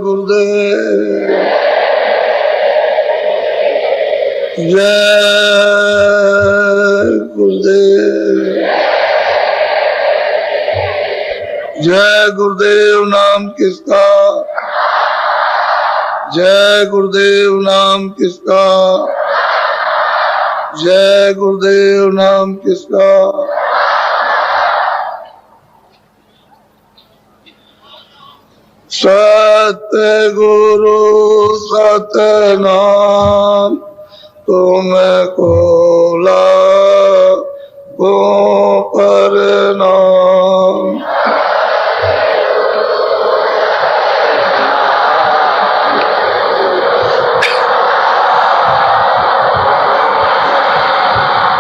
गुरुदेव जय गुरुदेव जय गुरुदेव नाम किसका जय गुरुदेव नाम किसका जय गुरुदेव नाम किसका सतगुरु सतनाम तुमको लागो प्रणाम।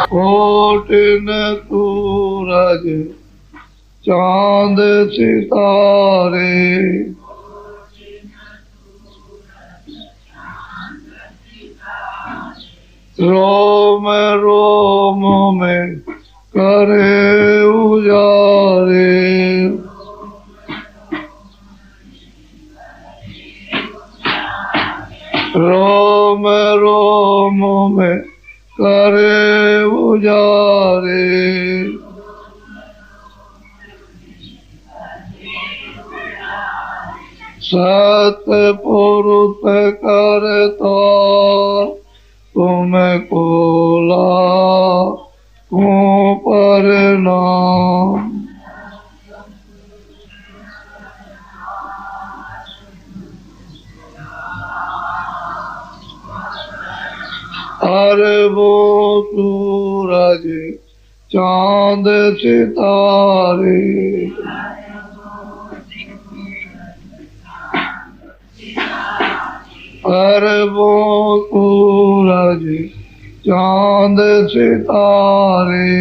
कोटिन सूरज चांद सितारे रोम रोम में करे उजारे रोम रोम में करे उजारे सतपुरुष करता तुमको लागो प्रणाम। अरबों सूरज चांद सितारे अरबों सूरज चांद सितारे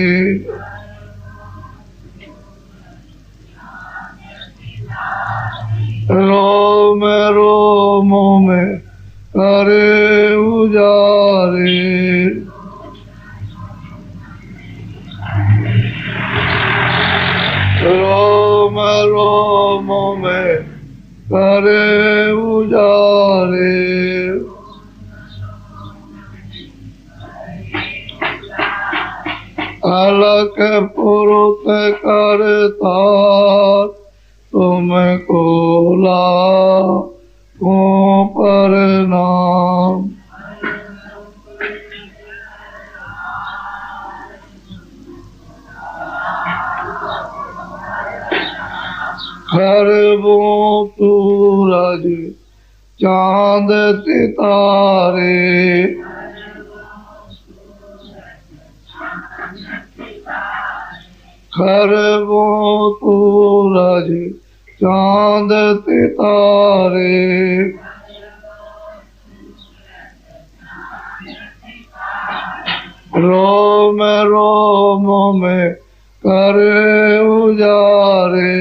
रोम रोम में करे उजारे रोम रोम में करे उजारे अलख पुरुष करता तुमको लागो प्रणाम। खरबों सूरज चांद सितारे खरबों सूरज चांद सितारे रोम रोम में करे उजारे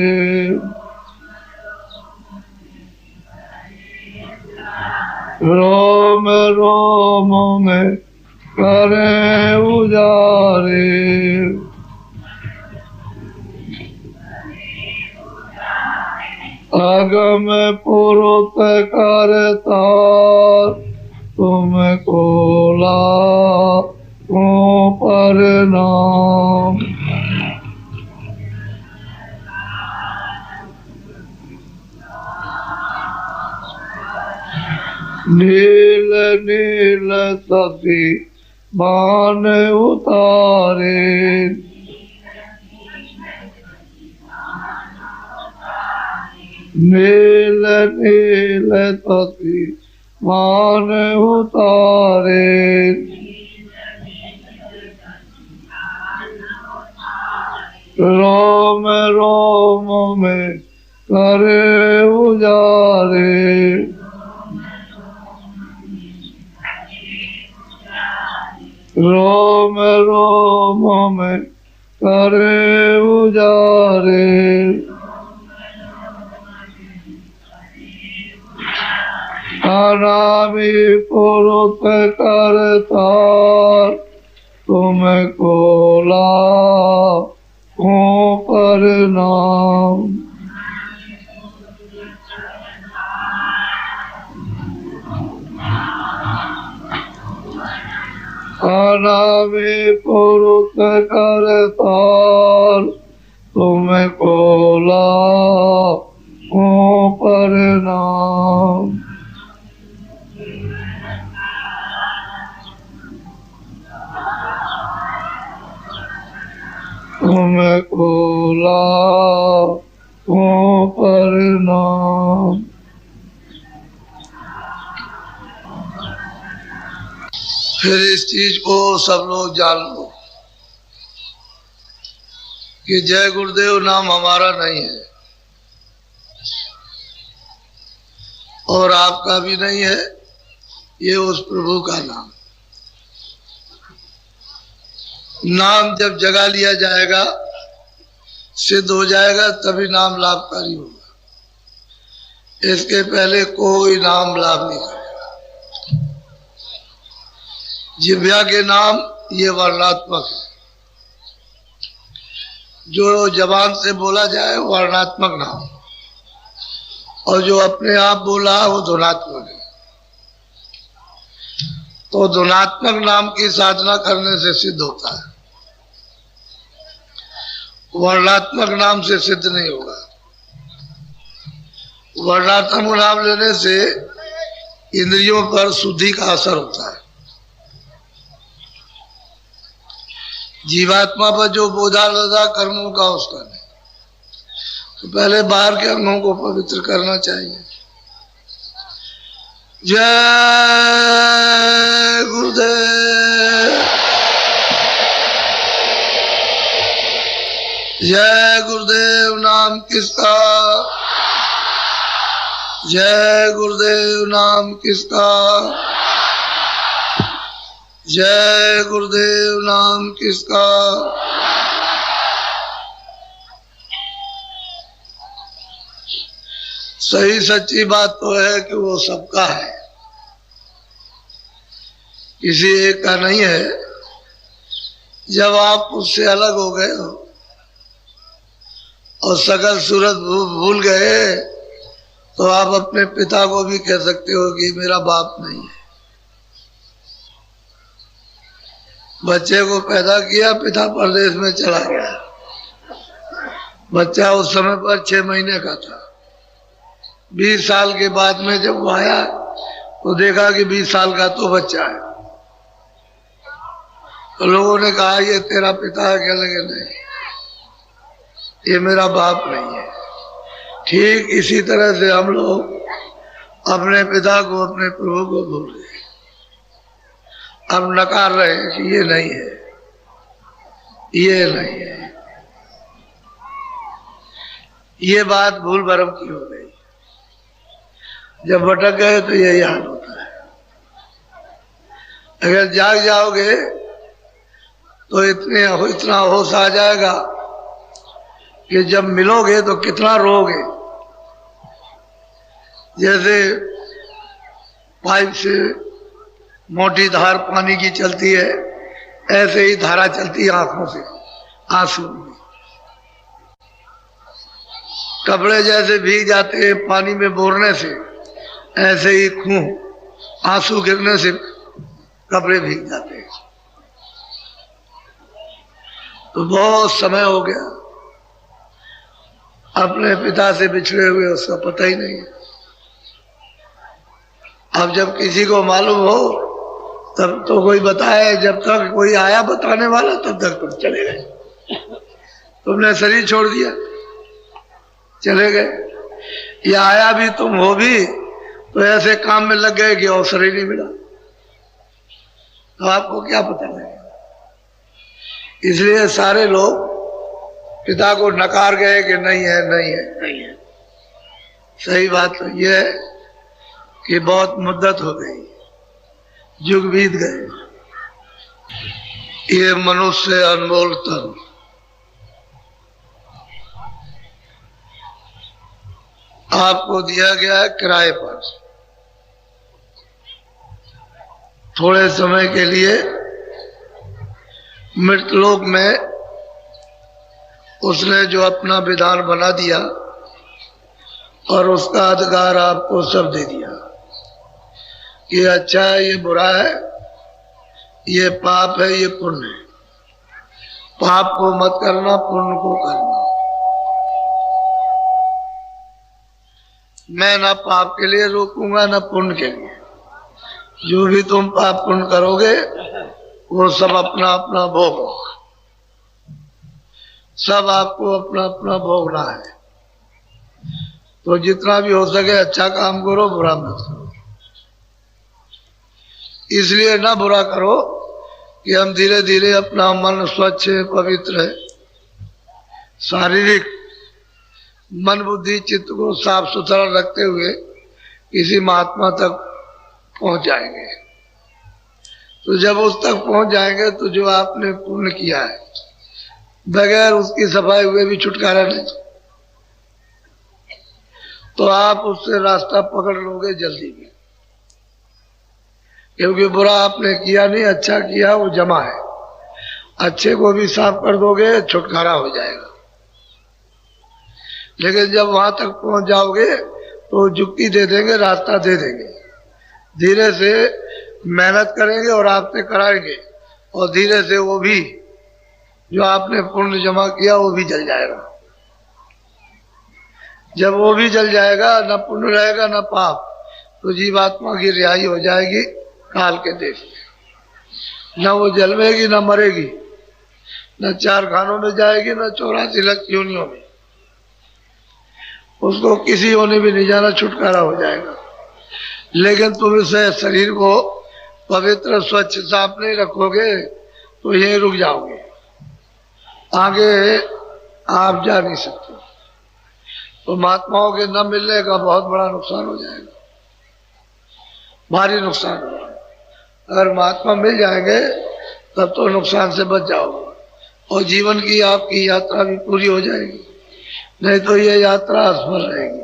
रोम रोम में करे उजारे अगम पुरुष करता तुमको लागो प्रणाम। नील नील सती बान उतारे नील नील सती मान उतारे रोम रोम में करे उजारे रोम रोम में करे उजारे अनामी पुरुष करता तुमको लागो प्रणाम। अनामि पुरुष करतार तुमको लाखों प्रणाम। तुमको लाखों प्रणाम। फिर इस चीज को सब लोग जान लो कि जय गुरुदेव नाम हमारा नहीं है और आपका भी नहीं है, ये उस प्रभु का नाम। नाम जब जगा लिया जाएगा, सिद्ध हो जाएगा, तभी नाम लाभकारी होगा। इसके पहले कोई नाम लाभ नहीं करेगा। जिह्वा के नाम ये वर्णात्मक है, जो जबान से बोला जाए वर्णात्मक नाम, और जो अपने आप बोला वो ध्वनात्मक है। तो ध्वनात्मक नाम की साधना करने से सिद्ध होता है, वर्णात्मक नाम से सिद्ध नहीं होगा। वर्णात्मक नाम लेने से इंद्रियों पर शुद्धि का असर होता है। जीवात्मा पर जो बोझा लदा कर्मों का उसका नहीं, तो पहले बाहर के अंगों को पवित्र करना चाहिए। जय गुरुदेव, जय गुरुदेव नाम किसका, जय गुरुदेव नाम किसका, जय गुरुदेव नाम किसका। सही सच्ची बात तो है कि वो सबका है, किसी एक का नहीं है। जब आप उससे अलग हो गए हो और सकल सूरत भूल गए, तो आप अपने पिता को भी कह सकते हो कि मेरा बाप नहीं है। बच्चे को पैदा किया, पिता परदेश में चला गया। बच्चा उस समय पर 6 महीने का था। 20 साल के बाद में जब वो आया तो देखा कि 20 साल का तो बच्चा है। तो लोगों ने कहा ये तेरा पिता है क्या? लगे नहीं, ये मेरा बाप नहीं है। ठीक इसी तरह से हम लोग अपने पिता को, अपने प्रभु को भूल गए। अब नकार रहे हैं कि ये नहीं है, ये नहीं है। ये बात भूल भरम की हो गई। जब भटक गए तो यही हाल होता है। अगर जाग जाओगे तो इतना होश आ जाएगा कि जब मिलोगे तो कितना रोगे। जैसे पाइप से मोटी धार पानी की चलती है, ऐसे ही धारा चलती है आंखों से, आंसू में। कपड़े जैसे भीग जाते हैं पानी में बोरने से, ऐसे ही खून आंसू गिरने से कपड़े भीग जाते हैं। तो बहुत समय हो गया अपने पिता से बिछड़े हुए, उसका पता ही नहीं है। अब जब किसी को मालूम हो तब तो कोई बताए, जब तक कोई आया बताने वाला तब तक तुम चले गए। तुमने शरीर छोड़ दिया, चले गए। या आया भी तुम हो भी तो ऐसे काम में लग गए कि अवसर ही नहीं मिला। तो आपको क्या पता लगेगा? इसलिए सारे लोग पिता को नकार गए कि नहीं है, नहीं है, नहीं है। सही बात तो यह है कि बहुत मुद्दत हो गई, युग बीत गए। ये मनुष्य अनमोल तन आपको दिया गया है किराए पर। थोड़े समय के लिए मृतलोक में उसने जो अपना विधान बना दिया और उसका अधिकार आपको सब दे दिया। ये अच्छा है, ये बुरा है, ये पाप है, ये पुण्य है। पाप को मत करना, पुण्य को करना। मैं ना पाप के लिए रोकूंगा ना पुण्य के लिए। जो भी तुम पाप पुण्य करोगे वो सब अपना अपना भोग होगा। सब आपको अपना अपना भोगना है। तो जितना भी हो सके अच्छा काम करो, बुरा मत करो। इसलिए ना बुरा करो कि हम धीरे धीरे अपना मन स्वच्छ पवित्र है, शारीरिक मन बुद्धि चित्त को साफ सुथरा रखते हुए किसी महात्मा तक पहुंच जाएंगे। तो जब उस तक पहुंच जाएंगे तो जो आपने पुण्य किया है बगैर उसकी सफाई हुए भी छुटकारा नहीं, तो आप उससे रास्ता पकड़ लोगे जल्दी में। क्योंकि बुरा आपने किया नहीं, अच्छा किया वो जमा है। अच्छे को भी साफ कर दोगे, छुटकारा हो जाएगा। लेकिन जब वहां तक पहुंच जाओगे तो जुक्ति दे देंगे, रास्ता दे देंगे। धीरे से मेहनत करेंगे और आपसे कराएंगे, और धीरे से वो भी जो आपने पुण्य जमा किया वो भी जल जाएगा। जब वो भी जल जाएगा, न पुण्य रहेगा न पाप, तो जीवात्मा की रिहाई हो जाएगी काल के देश में। न वो जलवेगी न मरेगी, न 4 खानों में जाएगी न 84 लाख योनियों में। उसको किसी होने भी नहीं जाना, छुटकारा हो जाएगा। लेकिन तुम इसे शरीर को पवित्र स्वच्छ साफ नहीं रखोगे तो यहीं रुक जाओगे, आगे आप जा नहीं सकते। तो महात्माओं के न मिलने का बहुत बड़ा नुकसान हो जाएगा, भारी नुकसान होगा। अगर महात्मा मिल जाएंगे तब तो नुकसान से बच जाओगे और जीवन की आपकी यात्रा भी पूरी हो जाएगी। नहीं तो ये यात्रा असफल रहेगी।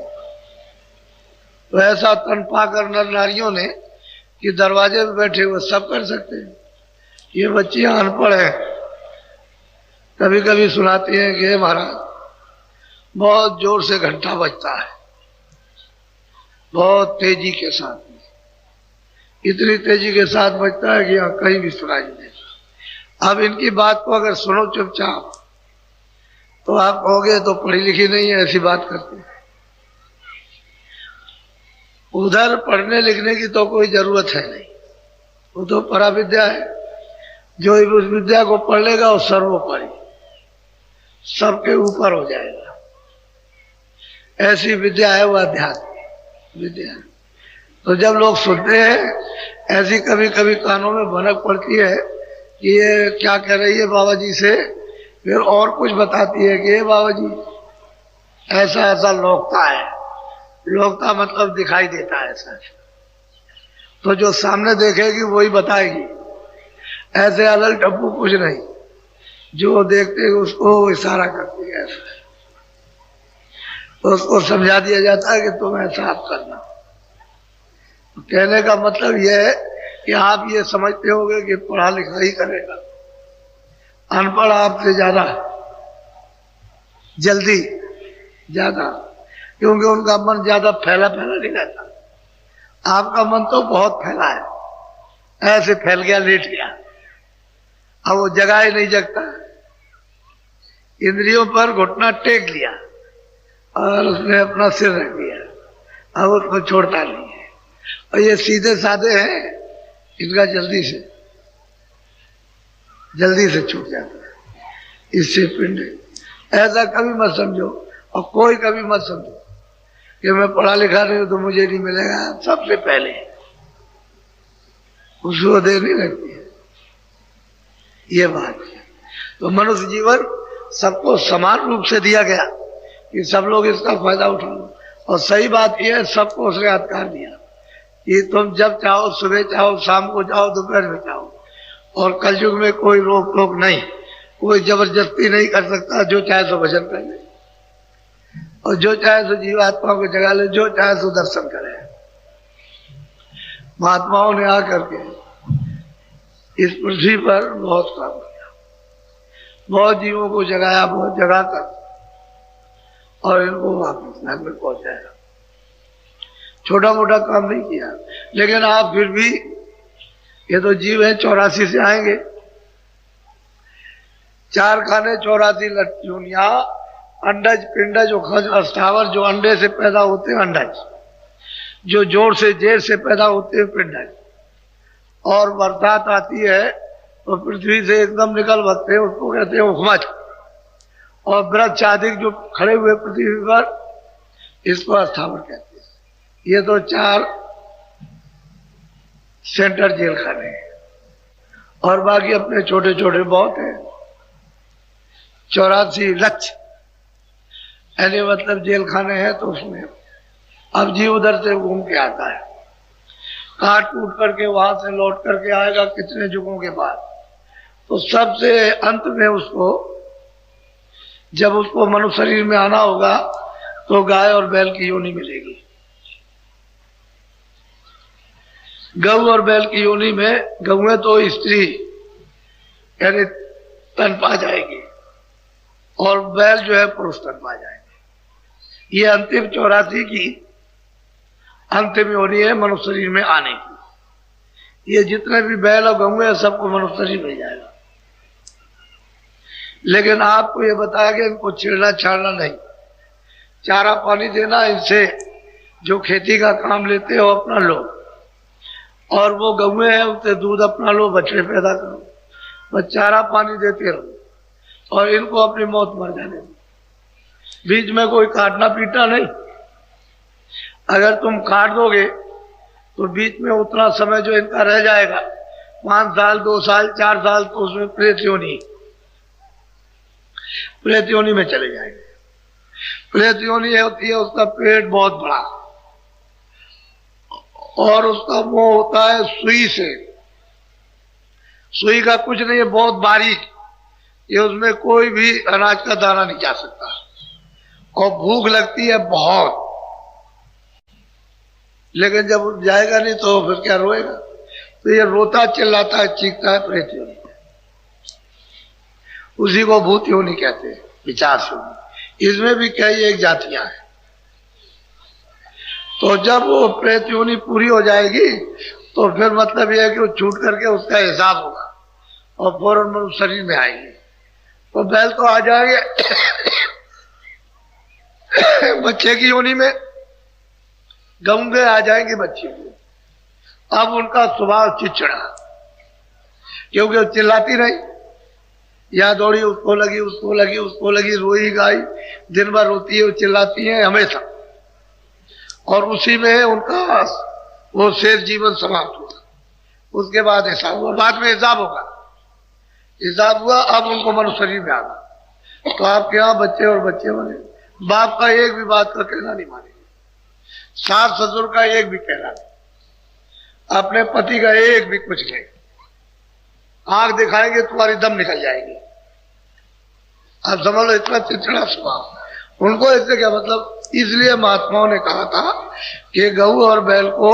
तो ऐसा तन पाकर नर नारियों ने कि दरवाजे पे बैठे हुए सब कर सकते हैं। ये बच्चियां अनपढ़ हैं, कभी कभी सुनाती हैं कि महाराज बहुत जोर से घंटा बजता है, बहुत तेजी के साथ, इतनी तेजी के साथ बजता है कि यहाँ कहीं भी सुनाई नहीं देता। अब इनकी बात को अगर सुनो चुपचाप तो आप कहोगे तो पढ़ी लिखी नहीं है, ऐसी बात करते हैं। उधर पढ़ने लिखने की तो कोई जरूरत है नहीं, वो तो परा विद्या है। जो उस विद्या को पढ़ लेगा वो सर्वोपरि, सबके ऊपर हो जाएगा। ऐसी विद्या है वो अध्यात्म विद्या। तो जब लोग सुनते हैं ऐसी कभी कभी कानों में भनक पड़ती है कि ये क्या कह रही है बाबा जी से, फिर और कुछ बताती है कि ये बाबा जी ऐसा ऐसा लोकता है। लोकता मतलब दिखाई देता है ऐसा। तो जो सामने देखेगी वही बताएगी, ऐसे अलग टप्पू कुछ नहीं। जो देखते उसको इशारा करती है ऐसा, तो उसको समझा दिया जाता है कि तुम ऐसा आप करना। तो कहने का मतलब यह है कि आप ये समझते होंगे कि पढ़ा लिखा ही करेगा, अनपढ़ आपसे ज्यादा जल्दी ज्यादा, क्योंकि उनका मन ज्यादा फैला फैला नहीं रहता। आपका मन तो बहुत फैला है, ऐसे फैल गया, लेट गया, अब वो जगह ही नहीं जगता। इंद्रियों पर घुटना टेक लिया और उसने अपना सिर रख दिया, अब उसको छोड़ता नहीं है। और ये सीधे साधे हैं, इनका जल्दी से छूट जाता है। इससे पिंड ऐसा कभी मत समझो, और कोई कभी मत समझो कि मैं पढ़ा लिखा नहीं हूं तो मुझे नहीं मिलेगा। सबसे पहले उसको देर नहीं लगती है, ये बात है। तो मनुष्य जीवन सबको समान रूप से दिया गया कि सब लोग इसका फायदा उठाओ। और सही बात यह है, सबको उसने अधिकार दिया कि तुम जब चाहो, सुबह चाहो, शाम को चाहो, दोपहर में चाहो। और कलयुग में कोई रोक टोक नहीं, कोई जबरदस्ती नहीं कर सकता। जो चाहे सो भजन कर ले, और जो चाहे सो जीवात्माओं को जगा ले, जो चाहे सो दर्शन करे। महात्माओं ने आकर के इस पृथ्वी पर बहुत काम किया, बहुत जीवों को जगाया, बहुत जगा कर और इनको वापस घर में पहुंचाया। छोटा मोटा काम नहीं किया, लेकिन आप फिर भी ये तो जीव है, 84 से आएंगे। 4 खाने 84 योनिया, अंडज पिंडज अस्थावर, जो अंडे से पैदा होते हैं अंडज, जो जोड़ से जेर से पैदा होते हैं पिंडज, और बरसात आती है तो पृथ्वी से एकदम निकल बसते हैं, उसको कहते हैं उखमज। और वृक्ष आदि जो खड़े हुए पृथ्वी पर, इसको अस्थावर कहते हैं। ये तो 4 सेंटर जेल खाने हैं, और बाकी अपने छोटे छोटे बहुत हैं। 84 लक्ष्य यानी मतलब जेल खाने हैं। तो उसमें अब जीव उधर से घूम के आता है, काट कूट करके वहां से लौट करके आएगा कितने युगों के बाद। तो सबसे अंत में उसको, जब उसको मनुष्य शरीर में आना होगा, तो गाय और बैल की योनि मिलेगी। गऊ और बैल की योनि में, गऊ तो स्त्री यानी तन पा जाएगी, और बैल जो है पुरुष तन पा जाएंगे। ये अंतिम 84 की अंतिम योनि है मनुष्य शरीर में आने की। ये जितने भी बैल और गऊ है सबको मनुष्य शरीर मिल जाएगा। लेकिन आपको ये बताया कि इनको छेड़ना छाड़ना नहीं, चारा पानी देना, इनसे जो खेती का काम लेते हो अपना लो, और वो गऊ हैं उनसे दूध अपना लो, बछड़े पैदा करो, बस चारा पानी देते रहो, और इनको अपनी मौत मर जाने दो। बीच में कोई काटना पीटना नहीं। अगर तुम काट दोगे तो बीच में उतना समय जो इनका रह जाएगा, 5 साल 2 साल 4 साल, तो उसमें प्रेत योनि में चले जाएंगे। प्रेत योनि होती है, उसका पेट बहुत बड़ा, और उसका मुंह होता है सुई से। सुई का कुछ नहीं है, बहुत बारीक, ये उसमें कोई भी अनाज का दाना नहीं जा सकता। और भूख लगती है बहुत, लेकिन जब जाएगा नहीं तो फिर क्या रोएगा। तो ये रोता चिल्लाता है, चीखता है, प्रेत योनि। उसी को भूत योनि कहते हैं, विचार योनि। इसमें भी कई एक जातियां हैं। तो जब वो प्रेत योनि पूरी हो जाएगी तो फिर मतलब यह है कि वो छूट करके उसका हिसाब होगा, और फौरन मनुष्य शरीर में आएंगे। तो बैल तो आ जाएंगे बच्चे की योनि में, गंगे आ जाएंगे बच्चे की। अब उनका स्वभाव चिड़चिड़ा, क्योंकि वो चिल्लाती नहीं, या दौड़ी उसको लगी उसको लगी उसको लगी, रोई गाई, दिन भर रोती है, वो चिल्लाती है हमेशा, और उसी में उनका वो शेष जीवन समाप्त हुआ। उसके बाद हिसाब हुआ, बाद में हिसाब होगा। हिसाब हुआ, अब उनको मनुष्य शरीर में आना। तो आपके यहाँ बच्चे और बच्चे बने, बाप का एक भी बात का कहना नहीं मानेंगे, सास ससुर का एक भी कहना नहीं, अपने पति का एक भी कुछ नहीं। आंख दिखाएंगे तुम्हारी दम निकल जाएगी। आप समझ लो, इतना चिड़चिड़ा स्वभाव उनको। इससे क्या मतलब, इसलिए महात्माओं ने कहा था कि गऊ और बैल को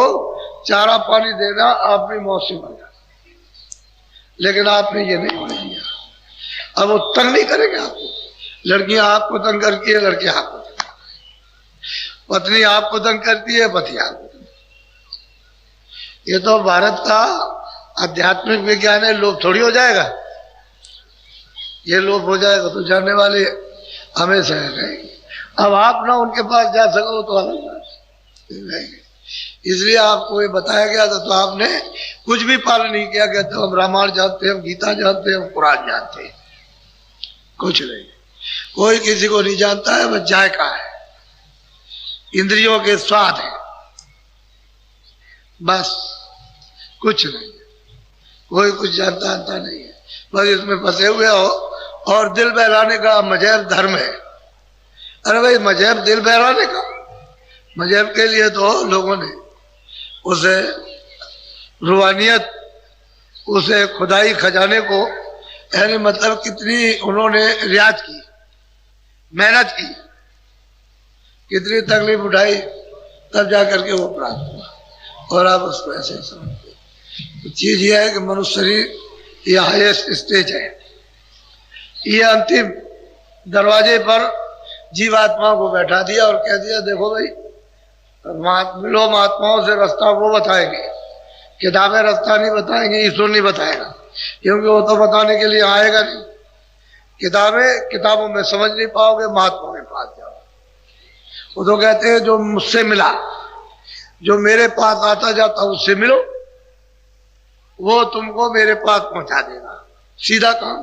चारा पानी देना अपनी मौत से मर जाए, लेकिन आपने ये नहीं मान लिया। अब वो तंग नहीं करेंगे आपको। लड़कियां आपको तंग करती है, लड़के आपको तंग करते हैं, पत्नी आपको तंग करती है, पति आपको तंग। ये तो भारत का आध्यात्मिक विज्ञान है, लोभ थोड़ी हो जाएगा। ये लोभ हो जाएगा तो जानने वाले हमेशा रहेंगे। अब आप ना उनके पास जा सको तो अलग बात रहेंगे। इसलिए आपको ये बताया गया था, तो आपने कुछ भी पालन नहीं किया। कहते हम रामायण जानते हैं, हम गीता जानते हैं, हम कुरान जानते हैं, कुछ नहीं। कोई किसी को नहीं जानता है, बस जायका है, इंद्रियों के स्वाद है, बस कुछ नहीं। कोई कुछ जानता नहीं है, बस इसमें फंसे हुए हो। और दिल बहलाने का मजहब धर्म है। अरे भाई, मजहब दिल बहलाने का, मजहब के लिए तो लोगों ने उसे रूहानियत, उसे खुदाई खजाने को, यानी मतलब कितनी उन्होंने रियाज की, मेहनत की, कितनी तकलीफ उठाई, तब जाकर के वो प्राप्त हुआ। और आप उसको ऐसे समझते। तो चीज यह है कि मनुष्य शरीर ये हाईएस्ट स्टेज है। ये अंतिम दरवाजे पर जीवात्मा को बैठा दिया और कह दिया, देखो भाई, मिलो महात्माओं से, रास्ता वो बताएंगे किताबें रास्ता नहीं बताएंगी, ईश्वर नहीं बताएगा, क्योंकि वो तो बताने के लिए आएगा नहीं। किताबों में समझ नहीं पाओगे, महात्मा के पास जाओ। वो तो कहते हैं जो मुझसे मिला, जो मेरे पास आता जाता उससे मिलो, वो तुमको मेरे पास पहुंचा देगा, सीधा काम।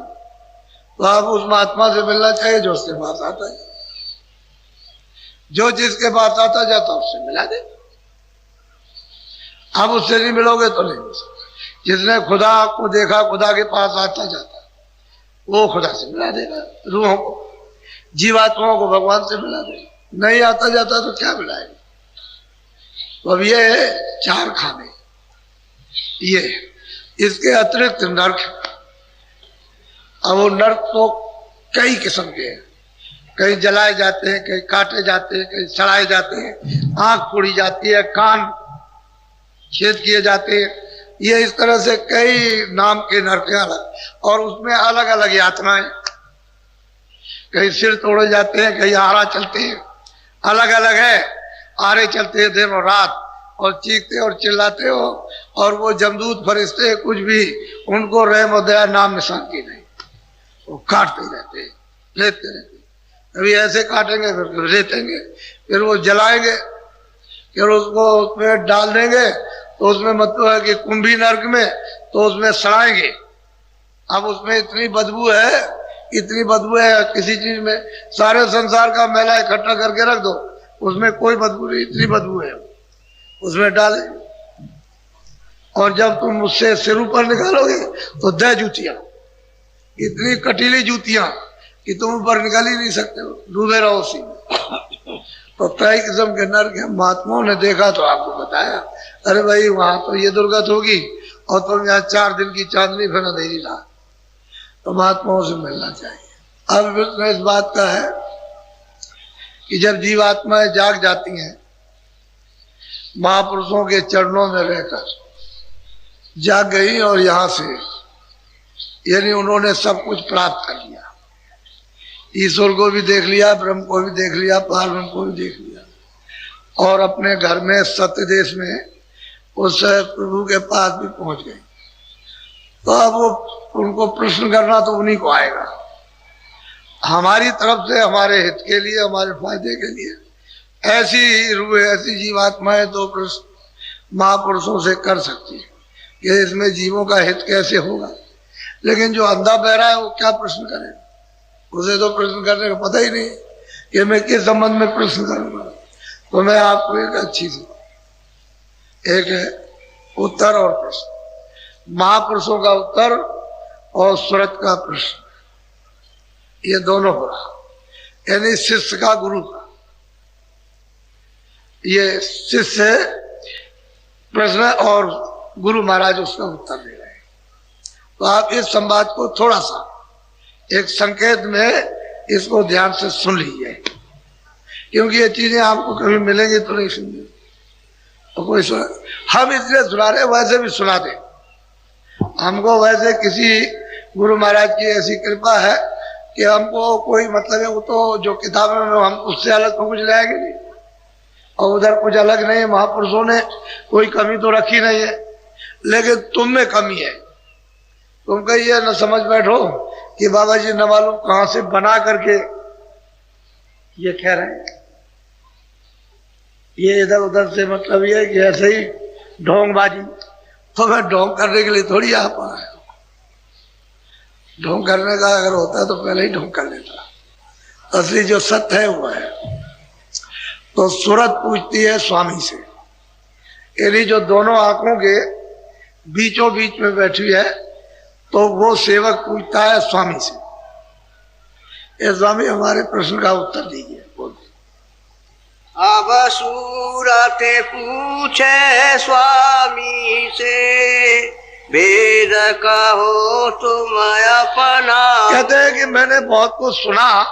तो आप उस महात्मा से मिलना चाहिए जो उसके पास आता है, जो जिसके पास आता जाता उससे मिला दे। आप उससे नहीं मिलोगे तो नहीं मिल सकते। जिसने खुदा को देखा, खुदा के पास आता जाता, वो खुदा से मिला देगा। रूहों को, जीवात्माओं को भगवान से मिला देगा। नहीं आता जाता तो क्या मिलाएगा? तो अब ये है 4 खाने, ये इसके अतिरिक्त नरक। अब वो नरक तो कई किस्म के हैं, कहीं जलाए जाते हैं, कहीं काटे जाते हैं, कहीं सड़ाए जाते हैं, आंख फोड़ी जाती है, कान छेद किए जाते हैं। ये इस तरह से कई नाम के नरक हैं अलग, और उसमें अलग अलग यातनाएं। कहीं सिर तोड़े जाते हैं, कहीं आरा चलते हैं, अलग अलग है। आरे चलते हैं दिन और रात, और चीखते और चिल्लाते हो, और वो जमदूत फरिश्ते कुछ भी उनको रहम और दया नाम निशान की नहीं, वो काटते रहते हैं, लेते रहते। कभी ऐसे काटेंगे, फिर रेतेंगे, फिर वो जलाएंगे, फिर उसको उसमें डाल देंगे, तो उसमें मतलब है कि कुंभी नरक में, तो उसमें सड़ाएंगे। अब उसमें इतनी बदबू है, इतनी बदबू है किसी चीज में, सारे संसार का मैला इकट्ठा करके रख दो, उसमें कोई बदबू नहीं, इतनी बदबू है। उसमें डाले, और जब तुम उससे सिर ऊपर निकालोगे तो 10 जूतियां, इतनी कटीली जूतियां कि तुम ऊपर निकाल ही नहीं सकते हो, डूबे रहो उसी में। तो कई किस्म के नरक हैं। महात्माओं ने देखा तो आपको बताया, अरे भाई वहां तो ये दुर्गत होगी, और तुम यहाँ 4 दिन की चांदनी फिर अंधेरी रात। तो महात्माओं से मिलना चाहिए। अब प्रश्न इस बात का है कि जब जीवात्माएं जाग जाती हैं, महापुरुषों के चरणों में रहकर जाग गई, और यहां से यानी उन्होंने सब कुछ प्राप्त कर लिया, ईश्वर को भी देख लिया, ब्रह्म को भी देख लिया, पार ब्रह्म को भी देख लिया, और अपने घर में सत्य देश में उस प्रभु के पास भी पहुंच गए। तो अब वो उनको प्रश्न करना तो उन्हीं को आएगा, हमारी तरफ से, हमारे हित के लिए, हमारे फायदे के लिए। ऐसी रूह, ऐसी जीवात्माएं तो प्रश्न महापुरुषों से कर सकती है कि इसमें जीवों का हित कैसे होगा। लेकिन जो अंधा बहरा है वो क्या प्रश्न करेगा? उसे तो प्रश्न करने का पता ही नहीं कि मैं किस संबंध में प्रश्न करूंगा। तो मैं आपको एक अच्छी सी, एक है उत्तर और प्रश्न, महापुरुषों का उत्तर और सूरत का प्रश्न, ये दोनों हो रहा, यानी शिष्य का गुरु का। ये शिष्य प्रश्न और गुरु महाराज उसका उत्तर दे रहे हैं। तो आप इस संवाद को थोड़ा सा एक संकेत में इसको ध्यान से सुन लीजिए, क्योंकि ये चीजें आपको कभी मिलेंगी तो नहीं सुनिए। तो कोई सुना, हम इसलिए सुना रहे, वैसे भी सुना दे हमको। वैसे किसी गुरु महाराज की ऐसी कृपा है कि हमको कोई मतलब है, वो तो जो किताबों में हम उससे अलग तो कुछ लाएंगे नहीं, और उधर कुछ अलग नहीं है। महापुरुषों ने कोई कमी तो रखी नहीं है, लेकिन तुम में कमी है। तुम कहिए न समझ बैठो कि बाबा जी न मालूम कहां से बना करके ये कह रहे हैं, ये इधर उधर से मतलब ये है कि ऐसे ही ढोंगबाजी। तो मैं ढोंग करने के लिए थोड़ी आ पा रहा हूं। ढोंग करने का अगर होता है तो पहले ही ढोंग कर लेता। असली जो सत्य है वो है। तो सूरत पूछती है स्वामी से, यानी जो दोनों आंखों के बीचों बीच में बैठी है, तो वो सेवक पूछता है स्वामी से, ये स्वामी हमारे प्रश्न का उत्तर दीजिए। अब सूरत पूछे स्वामी से, वेद कहो तुम अपना। कहते हैं कि मैंने बहुत कुछ सुना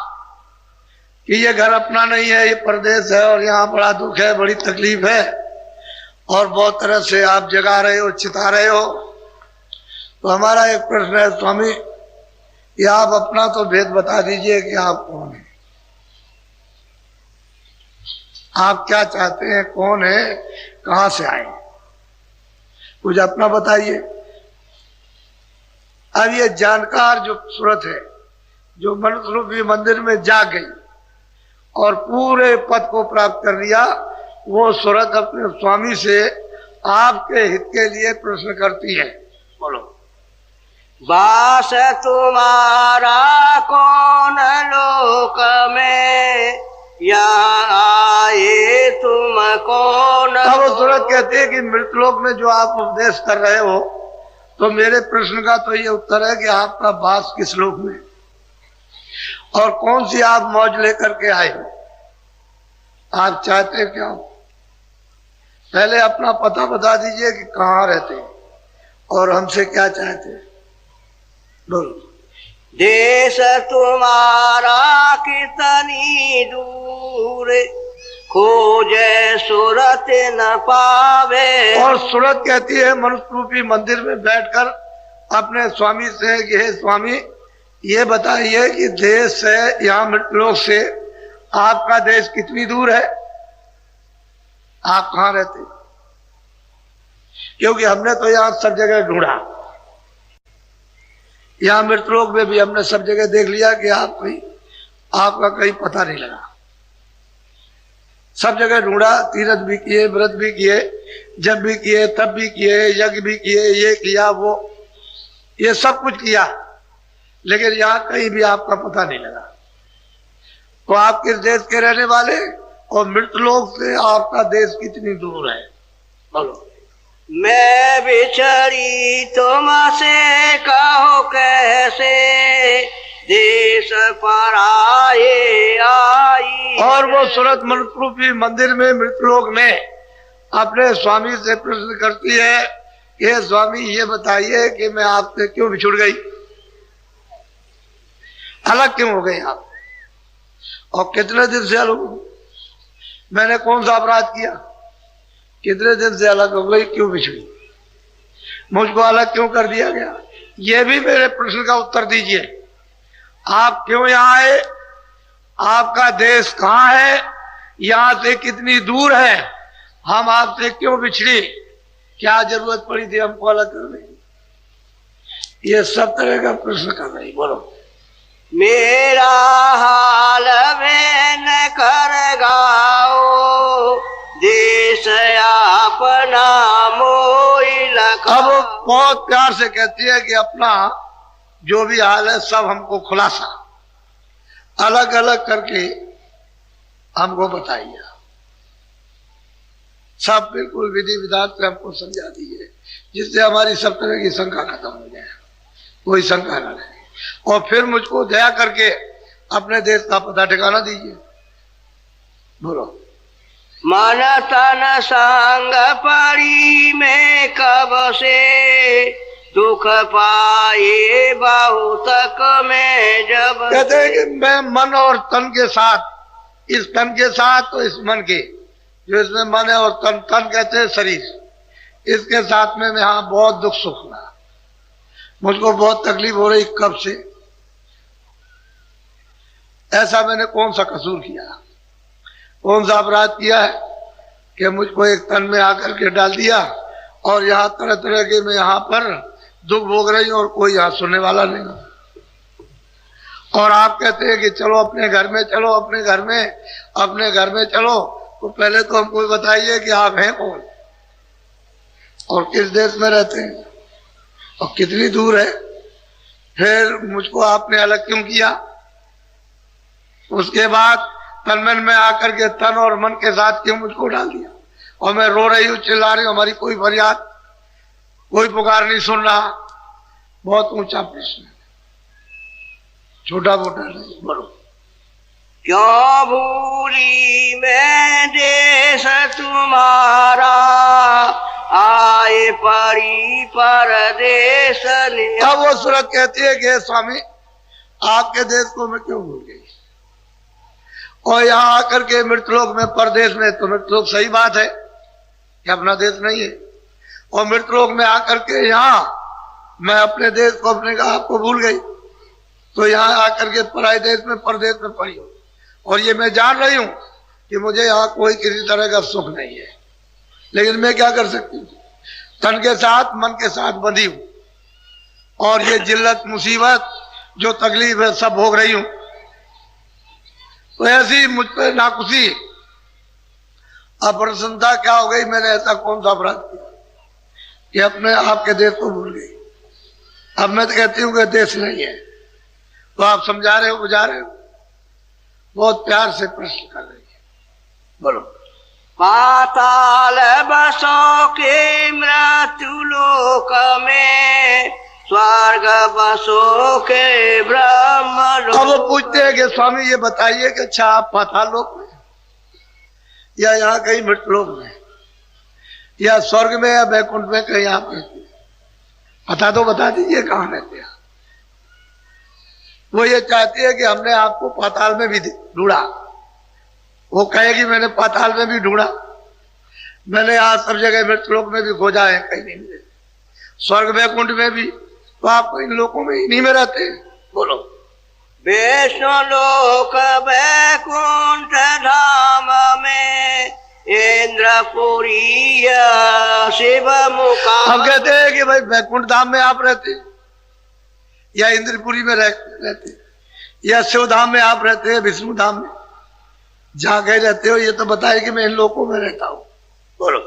कि ये घर अपना नहीं है, ये परदेश है, और यहाँ बड़ा दुख है, बड़ी तकलीफ है, और बहुत तरह से आप जगा रहे हो, चिता रहे हो। तो हमारा एक प्रश्न है स्वामी कि आप अपना तो भेद बता दीजिए कि आप कौन है, आप क्या चाहते हैं, कौन है, कहां से आए। कुछ अपना बताइए। अब ये जानकार जो सूरत है, जो मनुष्य रूपी मंदिर में जा गई और पूरे पद को प्राप्त कर लिया, वो सूरत अपने स्वामी से आपके हित के लिए प्रश्न करती है। बोलो। वास तुम्हारा कौन लोक में, या आए तुम कौन। तब वो सूरत कहती है कि मृतलोक में जो आप उपदेश कर रहे हो, तो मेरे प्रश्न का तो ये उत्तर है कि आपका वास किस लोक में और कौन सी आप मौज लेकर के आए हो, आप चाहते क्या हो। पहले अपना पता बता दीजिए कि कहाँ रहते हैं और हमसे क्या चाहते हैं। बोलो। देश तुम्हारा कितनी दूर, खोजे सूरत न पावे। और सूरत कहती है मनुष्य रूपी मंदिर में बैठकर अपने स्वामी से कि हे स्वामी, ये बताइए कि देश से, यहाँ मृतलोक से आपका देश कितनी दूर है, आप कहाँ रहते। क्योंकि हमने तो यहाँ सब जगह ढूंढा, यहाँ मृतलोक में भी हमने सब जगह देख लिया कि आपका कहीं पता नहीं लगा। सब जगह ढूंढा, तीर्थ भी किए, व्रत भी किए, जब भी किए तब भी किए, यज्ञ भी किए, ये किया वो, ये सब कुछ किया, लेकिन यहाँ कहीं भी आपका पता नहीं लगा। तो आप किस देश के रहने वाले और मृतलोक से आपका देश कितनी दूर है। बोलो। मैं बिछड़ी तुमसे कहो कैसे, देश पर आए आई। और वो सूरत मनुष्य रूपी मंदिर में मृतलोक में अपने स्वामी से प्रश्न करती है कि स्वामी ये बताइए कि मैं आपसे क्यों बिछुड़ गई, अलग क्यों हो गई आप, और कितने दिन से अलग हो, मैंने कौन सा अपराध किया, कितने दिन से अलग हो गई, क्यों बिछड़ी, मुझको अलग क्यों कर दिया गया। ये भी मेरे प्रश्न का उत्तर दीजिए। आप क्यों यहाँ आए, आपका देश कहाँ है, यहाँ से कितनी दूर है, हम आपसे क्यों बिछड़ी, क्या जरूरत पड़ी थी हमको अलग करने की। ये सब तरह का प्रश्न कर रही। बोलो। मेरा हाल में न कर गाओ, देश अपना मोई लखा। अब बहुत प्यार से कहती है कि अपना जो भी हाल है सब हमको खुलासा अलग अलग करके हमको बताइए, सब बिल्कुल विधि विधान से हमको समझा दीजिए, जिससे हमारी सब तरह की शंका खत्म हो जाए, कोई शंका न रहे। और फिर मुझको दया करके अपने देश का पता ठिकाना दीजिए। बोलो। मन तन संग पड़ी में कब से, दुख पाए बहुतक में जब। कहते हैं कि मैं मन और तन के साथ, इस तन के साथ तो इस मन के, जो इसमें मन है, और तन, तन कहते हैं शरीर, इसके साथ में यहाँ बहुत दुख सुख हुआ, मुझको बहुत तकलीफ हो रही कब से। ऐसा मैंने कौन सा कसूर किया, कौन सा अपराध किया है कि मुझको एक तन में आकर के डाल दिया और यहाँ तरह तरह के मैं यहाँ पर दुख भोग रही हूँ और कोई यहाँ सुनने वाला नहीं। और आप कहते हैं कि चलो अपने घर में, चलो अपने घर में, अपने घर में चलो। तो पहले तो हमको बताइए कि आप हैं कौन और किस देश में रहते हैं और कितनी दूर है, फिर मुझको आपने अलग क्यों किया। उसके बाद तन मन में आकर के तन और मन के साथ क्यों मुझको डाल दिया, और मैं रो रही हूँ, चिल्ला रही हूँ, हमारी कोई फरियाद, कोई पुकार नहीं सुन रहा। बहुत ऊंचा प्रश्न है, छोटा मोटा नहीं। बोलो। क्यों भूली मैं देश तुम्हारा, आए परी परदेश। तब वो सूरत कहती है कि स्वामी आपके देश को मैं क्यों भूल गई, और यहाँ आकर के मृतलोक में, परदेश में, तो मृतलोक सही बात है कि अपना देश नहीं है, और मृतलोक में आकर के यहाँ मैं अपने देश को, अपने का आपको भूल गई, तो यहाँ आकर के पराये देश में, परदेश में पड़ी हो। और ये मैं जान रही हूँ कि मुझे यहाँ कोई किसी तरह का सुख नहीं है, लेकिन मैं क्या कर सकती हूँ। तन के साथ मन के साथ बंधी हूं, और ये जिल्लत मुसीबत जो तकलीफ है सब भोग रही हूं। तो ऐसी मुझ पर नाखुशी अप्रसन्नता क्या हो गई, मैंने ऐसा कौन सा अपराध किया कि अपने आपके देश को भूल गई। अब मैं तो कहती हूँ कि देश नहीं है, तो आप समझा रहे हो बुझा रहे हो, बहुत प्यार से प्रश्न कर रही है, बोलो। पाताल बसो के मृत्यु लोक में, स्वर्ग बसो के ब्रह्म लोक। अब वो पूछते हैं कि स्वामी ये बताइए कि अच्छा आप पाताल लोक में या यहाँ कहीं मृत्यु लोक में या स्वर्ग में या बैकुंठ में कहीं आप रहते हैं, पता तो बता दीजिए कहाँ रहते हैं। वो ये चाहती है कि हमने आपको पाताल में भी ढूंढा, वो कहेगी मैंने पाताल में भी ढूंढा, मैंने आज सब जगह मृत्युलोक में भी खोजा है, कहीं नहीं मिले, स्वर्ग बैकुंठ में भी, तो आप इन लोकों में इन्हीं में रहते हैं, बोलो। विष्णु लोक बैकुंठ धाम में, इंद्रपुरी शिव मुका। हम कहते हैं कि भाई बैकुंठ धाम में आप रहते हैं या इंद्रपुरी में रहते हैं या शिव धाम में आप रहते हैं, विष्णु धाम में, जहाँ कहीं रहते हो ये तो बताए कि मैं इन लोकों में रहता हूँ, बोलो।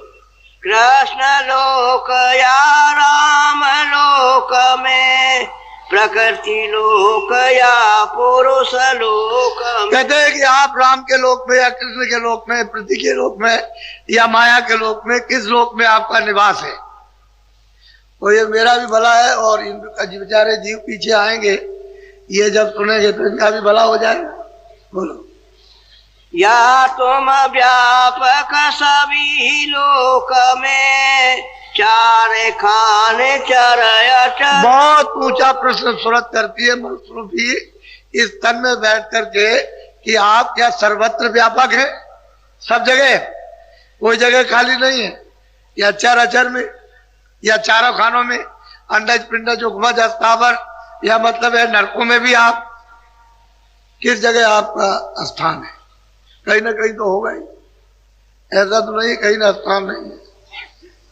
कृष्ण लोक या राम लोक में, प्रकृति लोक या पुरुष लोक में। कहते हैं कि आप राम के लोक में या कृष्ण के लोक में, प्रकृति के लोक में या माया के लोक में, किस लोक में आपका निवास है। तो ये मेरा भी भला है और इनका बेचारे जीव पीछे आएंगे, ये जब सुनेंगे तो इनका भी भला हो जाएगा, बोलो। या तुम व्यापक सभी लोक में, चार खाने चरयट। बहुत ऊंचा प्रश्न सूरत करती है मनसूफी इस तन में बैठ करके कि आप क्या सर्वत्र व्यापक है, सब जगह, कोई जगह खाली नहीं है, या चार अचर में या चारों खानों में, अंडज पिंडज उपमज स्थावर, या मतलब है नरकों में भी आप, किस जगह आपका स्थान है। कहीं ना कहीं तो होगा ही, ऐसा तो नहीं कहीं ना स्थान नहीं है।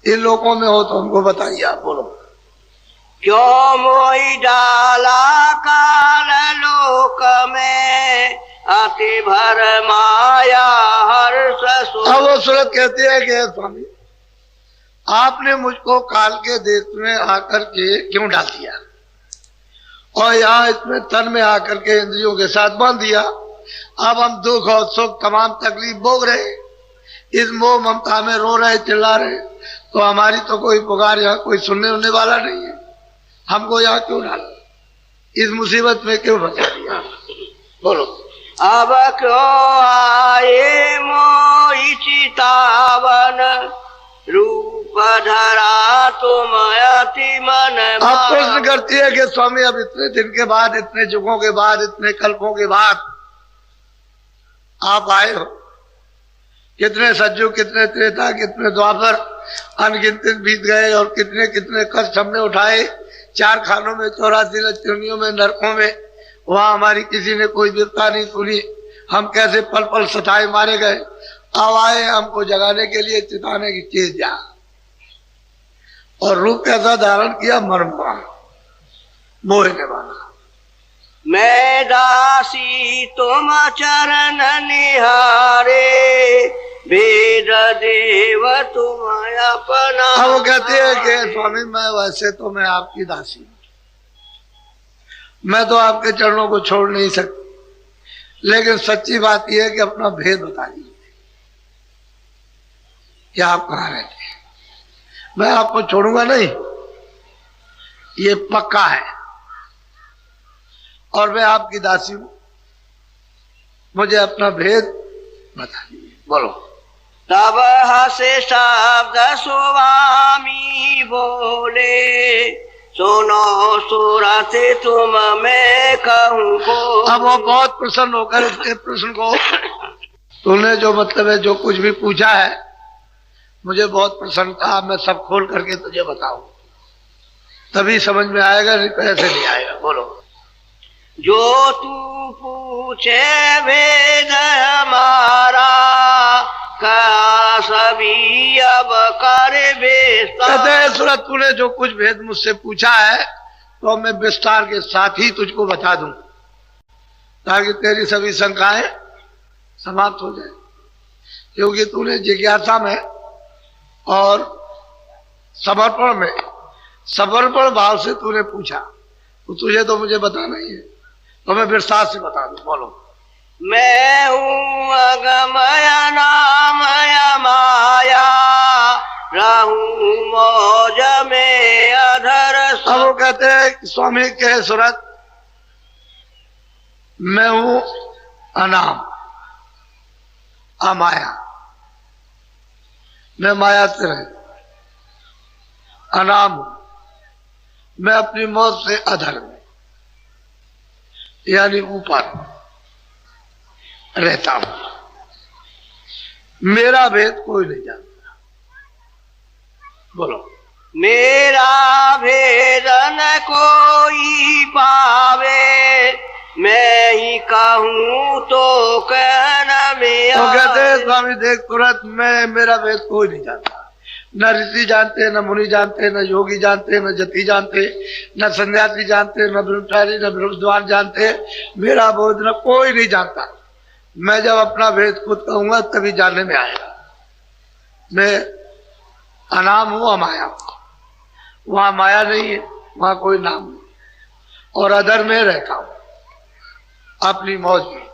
इन लोगों में हो तो हमको बताइए, आप बोलो। क्यों मोई डाला काल लोक में, अति भर माया हर्ष सुख। अब वो सूरत कहती है कि स्वामी आपने मुझको काल के देश में आकर के क्यों डाल दिया और यहाँ इसमें तन में आकर के इंद्रियों के साथ बांध दिया। अब हम दुख और सुख तमाम तकलीफ भोग रहे, इस मोह ममता में रो रहे, चिल्ला रहे, तो हमारी तो कोई पुकार यहाँ कोई सुनने उनने वाला नहीं है। हमको यहाँ क्यों डाला, इस मुसीबत में क्यों फंसा दिया, बोलो। अब क्यों आए मोहि चितावन, रूप धरा तुम अति मन। अब प्रश्न करती है कि स्वामी अब इतने दिन के बाद, इतने युगों के बाद, इतने कल्पों के बाद आप आए हो, कितने सज्जु, कितने त्रेता, कितने द्वापर, अनगिनत बीत गए और कितने कितने कष्ट हमने उठाए, चार खानों में, 84 लचनियों में, नरकों में, वहां हमारी किसी ने कोई विपदा नहीं सुनी, हम कैसे पल पल सताए मारे गए। अब आए हमको जगाने के लिए, चिताने की चीज जा, और रूप कैसा धारण किया, मर्मवान, मोहने वाला। मैं दासी तुम चरण निहारे, वेद देव तुम अपना। अब वो कहते हैं कि स्वामी मैं वैसे तो मैं आपकी दासी हूं, मैं तो आपके चरणों को छोड़ नहीं सकती, लेकिन सच्ची बात यह है कि अपना भेद बता दीजिए कि आप कहाँ रहते हैं। मैं आपको छोड़ूंगा नहीं, ये पक्का है, और मैं आपकी दासी हूं, मुझे अपना भेद बता दीजिए, बोलो। तब हसे शब्द स्वामी बोले, सुनो सुरथ तुम मैं कहूँ को। अब वो बहुत प्रसन्न होकर इसके प्रश्न को, तूने जो मतलब है जो कुछ भी पूछा है मुझे बहुत प्रसन्नता, मैं सब खोल करके तुझे बताऊं, तभी समझ में आएगा, नहीं तो ऐसे नहीं आएगा, बोलो। जो तू पूछे वेद हमारा, का सभी अब कर विस्तार। कहते हैं सूरत तूने जो कुछ भेद मुझसे पूछा है तो मैं विस्तार के साथ ही तुझको बता दूं ताकि तेरी सभी शंकाएं समाप्त हो जाए, क्योंकि तूने जिज्ञासा में और समर्पण भाव से तूने पूछा, तो तुझे तो मुझे बताना ही है, तो मैं विस्तार से बता दूं। बोलो। मैं हूँ अगमय नामय माया, रहूं मौज में अधर। अब वो कहते हैं स्वामी के सूरत, मैं हूं अनाम अमाया, मैं माया से रह, अनाम हूं, मैं अपनी मौत से अधर में यानी ऊपर रहता हूं, मेरा भेद कोई नहीं जानता। बोलो। मेरा भेद न कोई पावे, मैं ही कहूँ तो कहना में तो कहते हैं स्वामी देख तुरंत मैं मेरा भेद कोई नहीं जानता, न ऋषि जानते, न मुनि जानते, न योगी जानते, न जति जानते, न सन्यासी जानते, न ब्रह्मचारी, न विद्वान जानते, मेरा बोध न कोई नहीं जानता। मैं जब अपना भेद खुद कहूंगा तभी जानने में आएगा। मैं अनाम हूं, अमाया हूं, वहां माया नहीं है, वहां कोई नाम नहीं, और अधर में रहता हूं अपनी मौज में।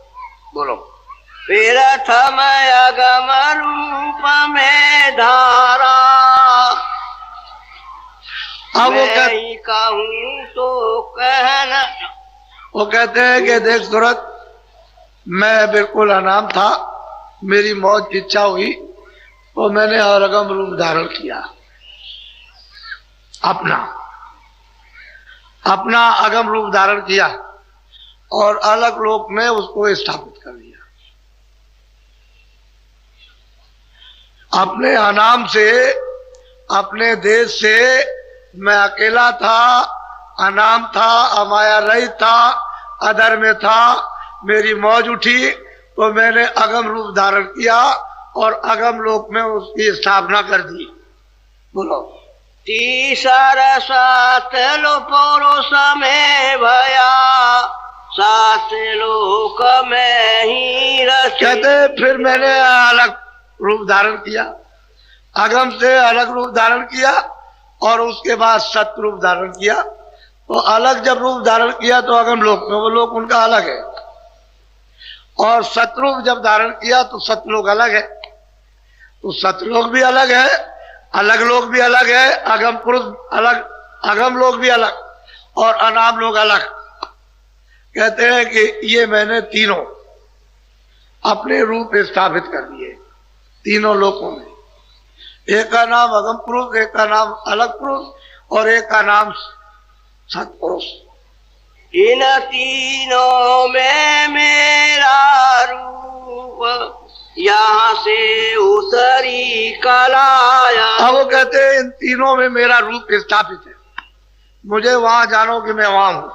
बोलो। प्रथम अगम रूप में धारा, अब मैं ही कहूँ तो कहना। वो कहते हैं कि देख सूरत, मैं बिल्कुल अनाम था, मेरी मौत की इच्छा हुई तो मैंने अगम रूप धारण किया, अपना अगम रूप धारण किया और अलग लोक में उसको स्थापित कर दिया। अपने अनाम से, अपने देश से मैं अकेला था, अनाम था, अमाया रहित था, अधर में था, मेरी मौज उठी तो मैंने अगम रूप धारण किया और अगम लोक में उसकी स्थापना कर दी। बोलो। तीसरा सात लो पुरुष में भया, सात लोक में ही रची। कहते फिर मैंने अलग रूप धारण किया, अगम से अलग रूप धारण किया और उसके बाद सत रूप धारण किया। तो अलग जब रूप धारण किया तो अगम लोक में, वो लोक उनका अलग है, और सतरूप जब धारण किया तो सतलोक अलग है। तो सतलोक भी अलग है, अलग लोक भी अलग है, अगम पुरुष अलग, अगम लोक भी अलग और अनाम लोक अलग। कहते हैं कि ये मैंने तीनों अपने रूप स्थापित कर दिए तीनों लोकों में। एक का नाम अगम पुरुष, एक का नाम अलग पुरुष और एक का नाम सतपुरुष। इन तीनों में मेरा रूप, यहाँ से उतरी कलाया। अब वो कहते हैं इन तीनों में मेरा रूप स्थापित है, मुझे वहां जानो कि मैं वहां हूं।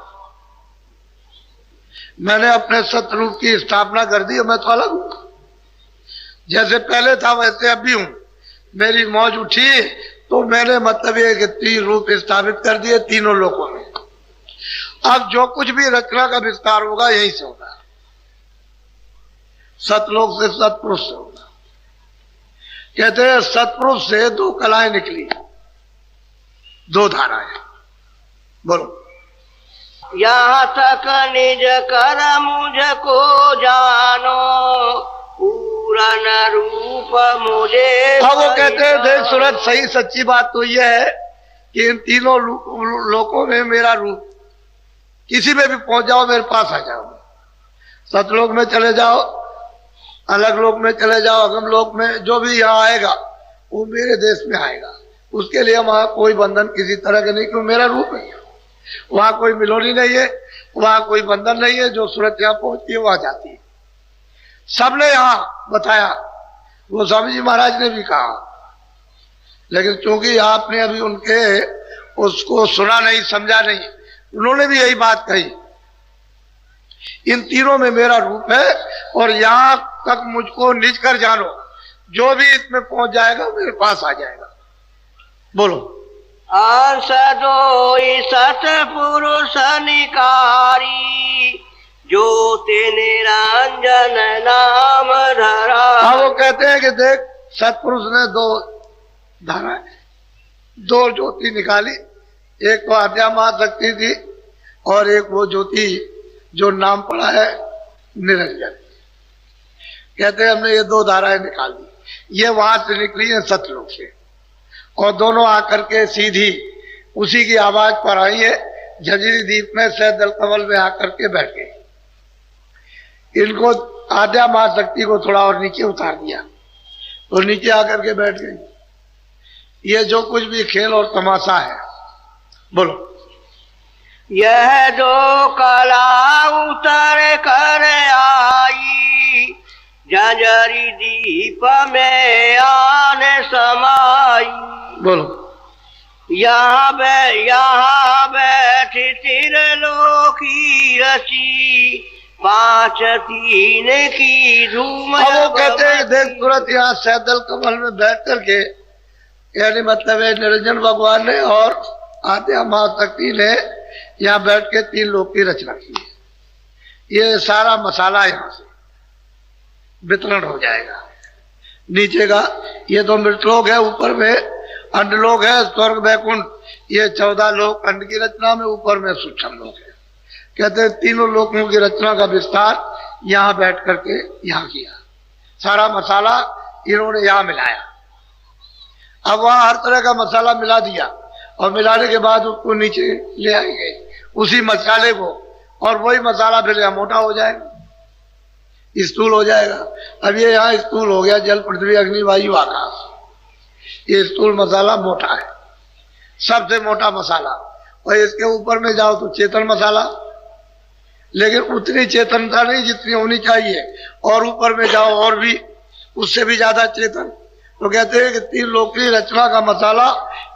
मैंने अपने सतरूप की स्थापना कर दी, मैं तो अलग हूं, जैसे पहले था वैसे अब भी हूं। मेरी मौज उठी तो मैंने मतलब ये कि तीन रूप स्थापित कर दिए तीनों लोगों में। अब जो कुछ भी रचना का विस्तार होगा यहीं से होगा, सतलोक से सतपुरुष से होगा। कहते हैं सतपुरुष से दो कलाएं निकली, दो धाराएं। बोलो। यहाँ तक निज कर मुझको जानो, पूरन रूप मुझे। अब वो कहते हैं देख सूरत, सही सच्ची बात तो यह है कि इन तीनों लोकों में मेरा रूप, किसी में भी पहुंच जाओ मेरे पास आ जाओ। सतलोक में चले जाओ, अलग लोक में चले जाओ, अगम लोक में, जो भी यहाँ आएगा वो मेरे देश में आएगा। उसके लिए वहां कोई बंधन किसी तरह का नहीं, क्यों मेरा रूप है। वहां कोई मिलोनी नहीं है, वहां कोई बंधन नहीं है। जो सूरत यहाँ पहुंचती है वहां जाती है। सबने यहाँ बताया, वो स्वामी जी महाराज ने भी कहा, लेकिन चूंकि आपने अभी उनके उसको सुना नहीं, समझा नहीं, उन्होंने भी यही बात कही, इन तीनों में मेरा रूप है और यहाँ तक मुझको निज कर जानो, जो भी इसमें पहुंच जाएगा मेरे पास आ जाएगा। बोलो। अंश दोई सतपुरुष निकारी, ज्योति निरंजन नाम धरा। हाँ, वो कहते हैं कि देख सतपुरुष ने दो धाराएं, दो ज्योति निकाली, एक तो आद्या महाशक्ति थी और एक वो ज्योति जो नाम पड़ा है निरंजन। कहते हैं हमने ये दो धाराएं निकाल दी, ये वहां से निकली है सतलोक से, और दोनों आकर के सीधी उसी की आवाज पर आई है झंझरी द्वीप में सैदल कमल में आकर के बैठ गई। इनको आद्या महाशक्ति को थोड़ा और नीचे उतार दिया तो नीचे आकर के बैठ गई। ये जो कुछ भी खेल और तमाशा है, बोलो। यह जो कला उतर कर आई, झंझरी दीप में आने समाई। बोलो। यहाँ बैठी त्रिलोकी रची, पांच तीन की धूम। अब वो कहते हैं देख तुरंत यहाँ सैदल कमल में बैठ करके, यानी मतलब है निरंजन भगवान ने और आद्या महाशक्ति ने यहाँ बैठ के तीन लोक की रचना की है। ये सारा मसाला यहाँ से वितरण हो जाएगा। नीचे का ये तो मृतलोक है, ऊपर में अंडलोक है, स्वर्ग वैकुंठ, ये 14 लोक अंड की रचना में, ऊपर में सूक्ष्म लोक है। कहते हैं तीनों लोकों की रचना का विस्तार यहाँ बैठ करके यहाँ किया। सारा मसाला इन्होंने यहाँ मिलाया। अब वहां हर तरह का मसाला मिला दिया और मिलाने के बाद उसको नीचे ले आएंगे उसी मसाले को, और वही मसाला फिर यहाँ मोटा हो जाएगा, स्थूल हो जाएगा। अब ये यहाँ स्थूल हो गया, जल पृथ्वी अग्नि वायु आकाश, ये स्थूल मसाला मोटा है, सबसे मोटा मसाला। और इसके ऊपर में जाओ तो चेतन मसाला, लेकिन उतनी चेतनता नहीं जितनी होनी चाहिए, और ऊपर में जाओ और भी उससे भी ज्यादा चेतन। तो कहते हैं कि तीन लोक की रचना का मसाला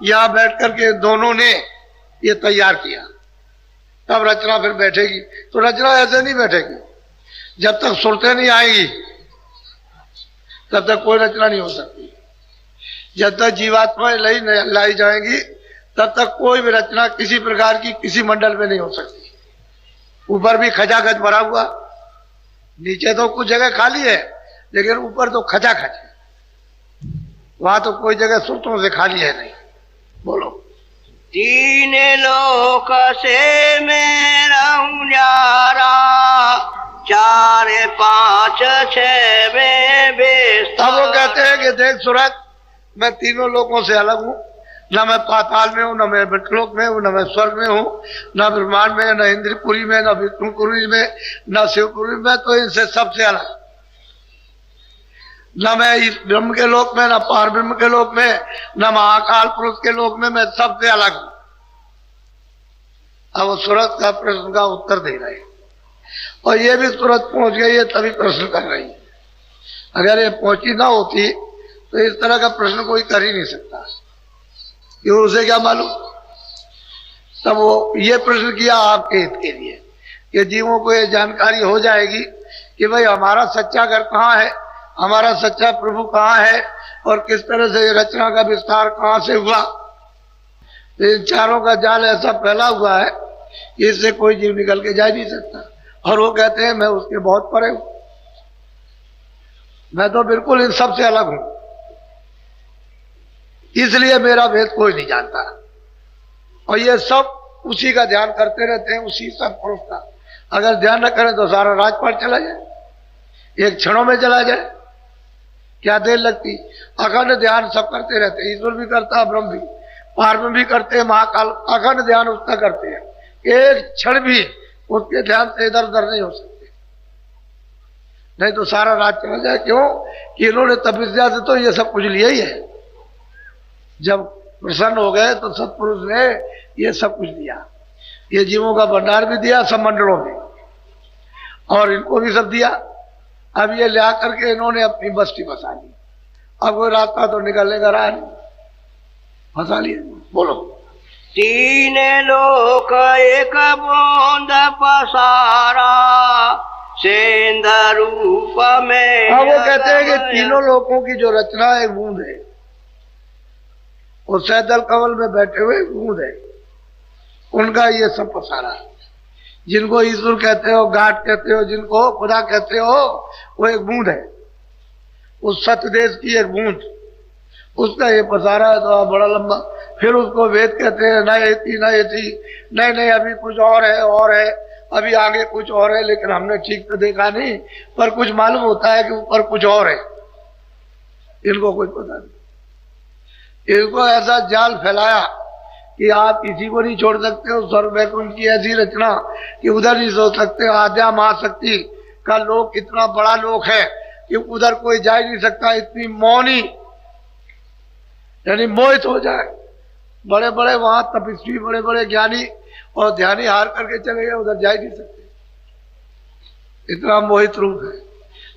यहाँ बैठ करके दोनों ने ये तैयार किया, तब रचना फिर बैठेगी। तो रचना ऐसे नहीं बैठेगी, जब तक सुरतें नहीं आएगी तब तक कोई रचना नहीं हो सकती। जब तक जीवात्माएं लाई जाएंगी तब तक कोई भी रचना किसी प्रकार की किसी मंडल में नहीं हो सकती। ऊपर भी खचाखच भरा हुआ, नीचे तो कुछ जगह खाली है, लेकिन ऊपर तो खचाखच है, वहां तो कोई जगह सुरतों से खाली है नहीं। बोलो। तीन लोक से मैं रहूं न्यारा, 4 5 6 में बेस्ता। अब वो कहते हैं कि देख सूरत, मैं तीनों लोकों से अलग हूं, न मैं पाताल में हूं, न मैं मृतलोक में हूं, न मैं स्वर्ग में हूं, न ब्रह्मांड में, न इंद्रपुरी में, न विष्णुपुरी में, न शिवपुरी में, तो इनसे सबसे अलग। न मैं इस ब्रह्म के लोक में, न पार ब्रह्म के लोक में, न महाकाल पुरुष के लोक में, मैं सबसे अलग हूं। अब वो सूरत का प्रश्न का उत्तर दे रहे हैं, और ये भी सूरत पहुंच गई है तभी प्रश्न कर रही है। अगर ये पहुंची ना होती तो इस तरह का प्रश्न कोई कर ही नहीं सकता, क्यों, उसे क्या मालूम। तब वो ये प्रश्न किया आपके हित के लिए कि जीवों को ये जानकारी हो जाएगी कि भाई हमारा सच्चा घर कहाँ है, हमारा सच्चा प्रभु कहाँ है, और किस तरह से रचना का विस्तार कहाँ से हुआ। इन चारों का जाल ऐसा फैला हुआ है, इससे कोई जीव निकल के जा नहीं सकता। और वो कहते हैं मैं उसके बहुत परे हूं, मैं तो बिल्कुल इन सबसे अलग हूं, इसलिए मेरा भेद कोई नहीं जानता। और ये सब उसी का ध्यान करते रहते हैं, उसी सब पुरुष का। अगर ध्यान न करें तो सारा राजपाट चला जाए, एक क्षणों में चला जाए, क्या देर लगती। अखंड ध्यान सब करते रहते हैं, ईश्वर भी करता है, ब्रह्म भी, पारब्रह्म भी करते हैं, महाकाल, अखंड ध्यान उसका करते हैं। एक क्षण भी उसके ध्यान से इधर उधर नहीं हो सकते, नहीं तो सारा रात चला जाए। क्यों कि इन्होंने तपस्या से तो ये सब कुछ लिया ही है। जब प्रसन्न हो गए तो सत्पुरुष ने ये सब कुछ दिया, ये जीवों का भंडार भी दिया सब मंडलों में, और इनको भी सब दिया। अब ये ले करके इन्होंने अपनी बस्ती बसा ली, अब कोई रास्ता तो निकलने का रहा नहीं, फंसा लिया। बोलो। तीन लोक एक बूंद पसारा, सेंध रूप में। हाँ, वो कहते हैं कि तीनों लोगों की जो रचना है बूंद है, वो सैदल कमल में बैठे हुए बूंद है, उनका ये सब पसारा है। जिनको ईश्वर कहते हो, गाठ कहते हो, जिनको खुदा कहते हो, वो एक बूंद है, उस सत्य देश की एक बूंद, उसका ये पसारा है तो बड़ा लंबा। फिर उसको वेद कहते हैं, न ये थी न ये थी, नहीं अभी कुछ और है, अभी आगे कुछ और है, लेकिन हमने ठीक तो देखा नहीं, पर कुछ मालूम होता है कि ऊपर कुछ और है, इनको कुछ पता नहीं। इनको ऐसा जाल फैलाया कि आप किसी को नहीं छोड़ सकते हो। सर्व वैकुंठ की ऐसी रचना कि उधर नहीं सोच सकते। आद्या महाशक्ति का लोक इतना बड़ा लोक है कि उधर कोई जा ही नहीं सकता, इतनी मौनी, यानी मोहित हो जाए। बड़े बड़े वहां तपस्वी, बड़े बड़े ज्ञानी और ध्यानी हार करके चले गए, उधर जा ही नहीं सकते, इतना मोहित रूप है।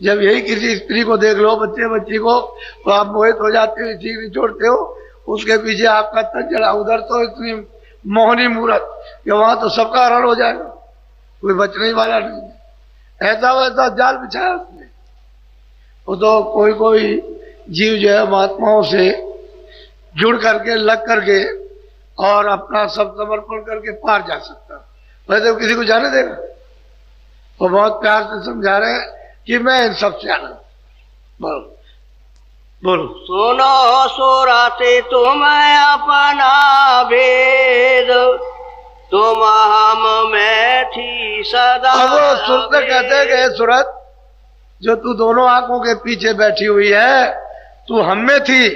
जब यही किसी स्त्री को देख लो, बच्ची को, तो आप मोहित हो जाते हो, ठीक नहीं छोड़ते हो, उसके पीछे आपका तन चला। उधर तो इतनी मोहनी मूर्त कि वहां तो सबका हरण हो जाएगा, कोई बचने वाला नहीं। ऐसा वैसा जाल बिछाया उसने। वो तो कोई जीव जो है महात्माओं से जुड़ करके, लग करके और अपना सब समर्पण करके पार जा सकता, वैसे वो किसी को जाने देगा। वो बहुत प्यार से समझा रहे हैं कि मैं इन सबसे आनंद। बोलो सुनो सुरते तुम अपना भेद, तुम हम में थी सदा। अब वो सुरत कहते हैं कि सूरत, जो तू दोनों आंखों के पीछे बैठी हुई है, तू हम में थी,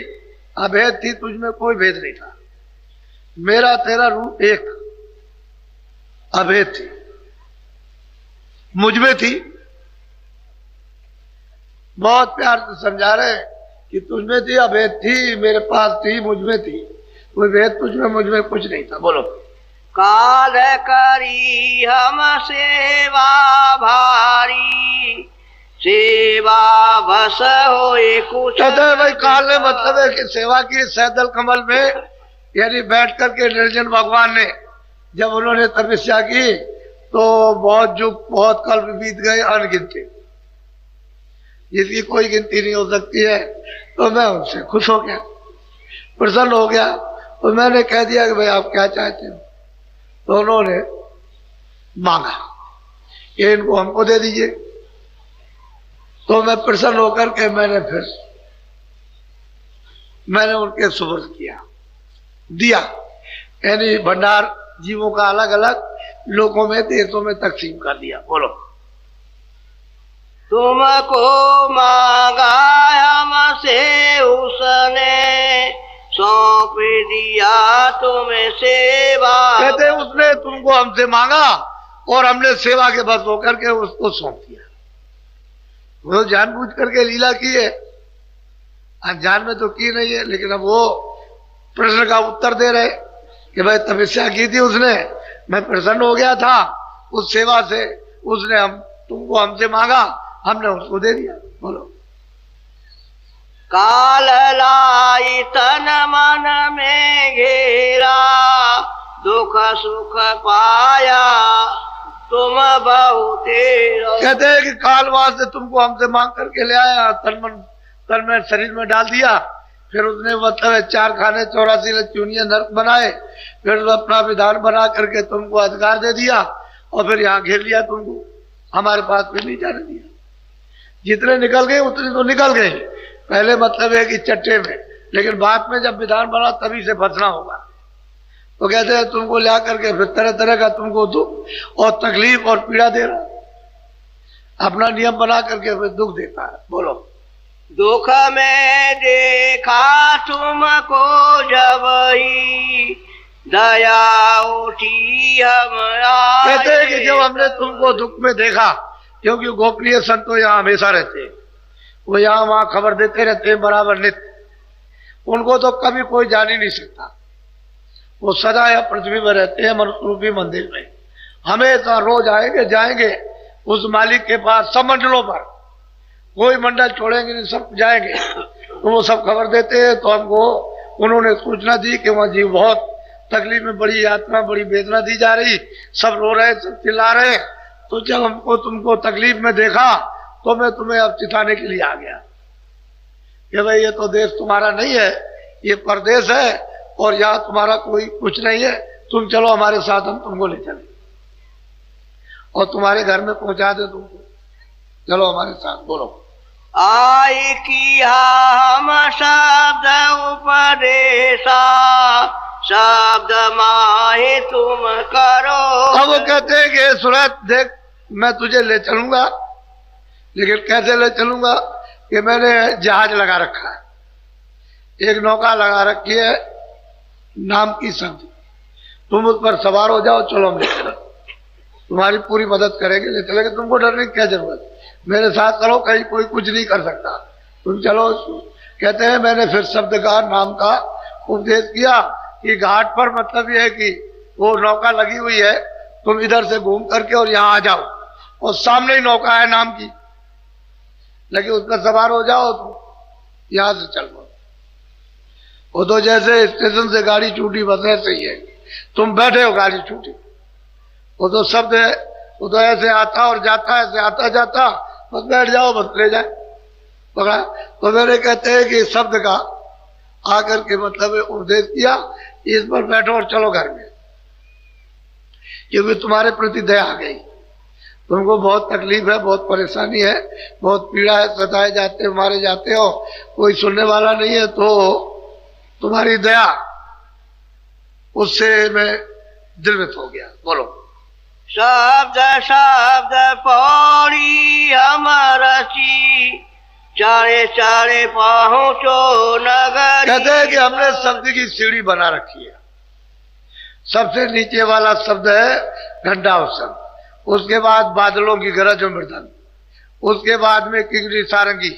अभेद थी, तुझमें कोई भेद नहीं था। मेरा तेरा रूप एक, अभेद थी, मुझमें थी। बहुत प्यार से समझा रहे कि तुझमें थी, अभेद थी, मेरे पास थी, मुझमें थी, कोई भेद तुझमें मुझमें कुछ नहीं था। बोलो काल करी हम सेवा भारी, सेवा बस होए कुछ। कहते हैं भाई, काल ने मतलब है कि सेवा की सैदल कमल में, यानी बैठ करके निर्जन भगवान ने जब उन्होंने तपस्या की तो बहुत युग, बहुत कल्प बीत गए, अनगिनती, जिसकी कोई गिनती नहीं हो सकती है। तो मैं उनसे खुश हो गया, प्रसन्न हो गया। तो मैंने कह दिया कि भाई आप क्या चाहते हो? तो उन्होंने मांगा कि इनको हमको दे दीजिए। तो मैं प्रसन्न होकर के मैंने उनके सुपुर्द किया, दिया, यानी भंडार जीवों का अलग अलग लोगों में, देशों में तकसीम कर दिया। बोलो तुमको मांगा हमसे उसने, सौंप दिया तुम्हें सेवा। कहते उसने तुमको हमसे मांगा और हमने सेवा के बस होकर के उसको सौंप दिया। वो जानबूझ करके लीला की है, अनजान में तो की नहीं है, लेकिन अब वो प्रश्न का उत्तर दे रहे कि भाई तपस्या की थी उसने, मैं प्रसन्न हो गया था उस सेवा से, उसने तुमको हमसे मांगा, हमने उसको दे दिया। बोलो काल लाई तन मन में घेरा, दुख सुख पाया तुम बहुत। कहते हैं कि कालवास से तुमको हमसे मांग करके ले आया, तन में शरीर में डाल दिया। फिर उसने मतलब 4 खाने 84 लचूनिया नर्क बनाए, फिर अपना विधान बना करके तुमको अधिकार दे दिया और फिर यहाँ घेर लिया तुमको, हमारे पास फिर नहीं जाने दिया। जितने निकल गए उतने तो निकल गए, पहले मतलब है कि चट्टे में, लेकिन बाद में जब विधान बना तभी से फंसना होगा। तो कहते हैं तुमको ला करके फिर तरह तरह का तुमको दुख और तकलीफ और पीड़ा दे रहा, अपना नियम बना करके फिर दुख देता है। बोलो दुख में देखा तुमको जब ही, दया उठी हम आए। कहते हैं कि जब हमने तुमको दुख में देखा, क्योंकि गोपनीय संत तो यहाँ हमेशा रहते, वो यहाँ वहां खबर देते रहते हैं बराबर नित्य, उनको तो कभी कोई जान ही नहीं सकता। वो सदा या पृथ्वी में रहते हैं, मनुष्य रूपी मंदिर में, हमेशा रोज आएंगे जाएंगे उस मालिक के पास। सब मंडलों पर कोई मंडल छोड़ेंगे नहीं, सब जाएंगे। तो वो सब खबर देते हैं। तो हमको उन्होंने सूचना दी कि वहां जीव बहुत तकलीफ में, बड़ी यातना, बड़ी वेदना दी जा रही, सब रो रहे, सब चिल्ला रहे। तो जब हमको तुमको तकलीफ में देखा तो मैं तुम्हें अब चिताने के लिए आ गया कि भाई ये तो देश तुम्हारा नहीं है, ये परदेश है और यहाँ तुम्हारा कोई कुछ नहीं है, तुम चलो हमारे साथ, हम तुमको ले चले और तुम्हारे घर में पहुंचा दे तुमको, चलो हमारे साथ। बोलो। आई किया हम शब्द उपदेशा, शब्द माहे तुम करो। अब वो कहते हैं कि सूरत देख, मैं तुझे ले चलूंगा, लेकिन कैसे ले चलूंगा कि मैंने जहाज लगा रखा है, एक नौका लगा रखी है नाम की शब्द, तुम उस पर सवार हो जाओ, चलो हम ले चलो, तुम्हारी पूरी मदद करेंगे, ले चलेंगे, तुमको डरने की क्या जरूरत, मेरे साथ चलो, कहीं कोई कुछ नहीं कर सकता, तुम चलो। कहते हैं मैंने फिर शब्द का नाम का उपदेश किया कि घाट पर मतलब यह है कि वो नौका लगी हुई है, तुम इधर से घूम करके और यहाँ आ जाओ और सामने ही नौका है नाम की लगी, उस पर सवार हो जाओ, तुम यहां से चलो। वो तो जैसे स्टेशन से गाड़ी छूटी बस ऐसे ही है, तुम बैठे हो गाड़ी छूटी, वो तो शब्द है, वो तो ऐसे आता और जाता, ऐसे आता जाता, बस बैठ जाओ, बस ले जाए पकड़ा। तो मेरे कहते हैं कि शब्द का आकर के मतलब उपदेश किया, इस पर बैठो और चलो घर में, क्योंकि तुम्हारे प्रति दया आ गई, तुमको बहुत तकलीफ है, बहुत परेशानी है, बहुत पीड़ा है, सताए जाते हो, मारे जाते हो, कोई सुनने वाला नहीं है, तो तुम्हारी दया उससे मैं दिलवित हो गया। बोलो। शब्द शब्द पौड़ी अमरची, चारे चारे पहुंचो नगर। कहते हैं कि हमने शब्द की सीढ़ी बना रखी है, सबसे नीचे वाला शब्द है घंटावसन, उसके बाद बादलों की गरज और मृदंग, उसके बाद में किंगरी सारंगी,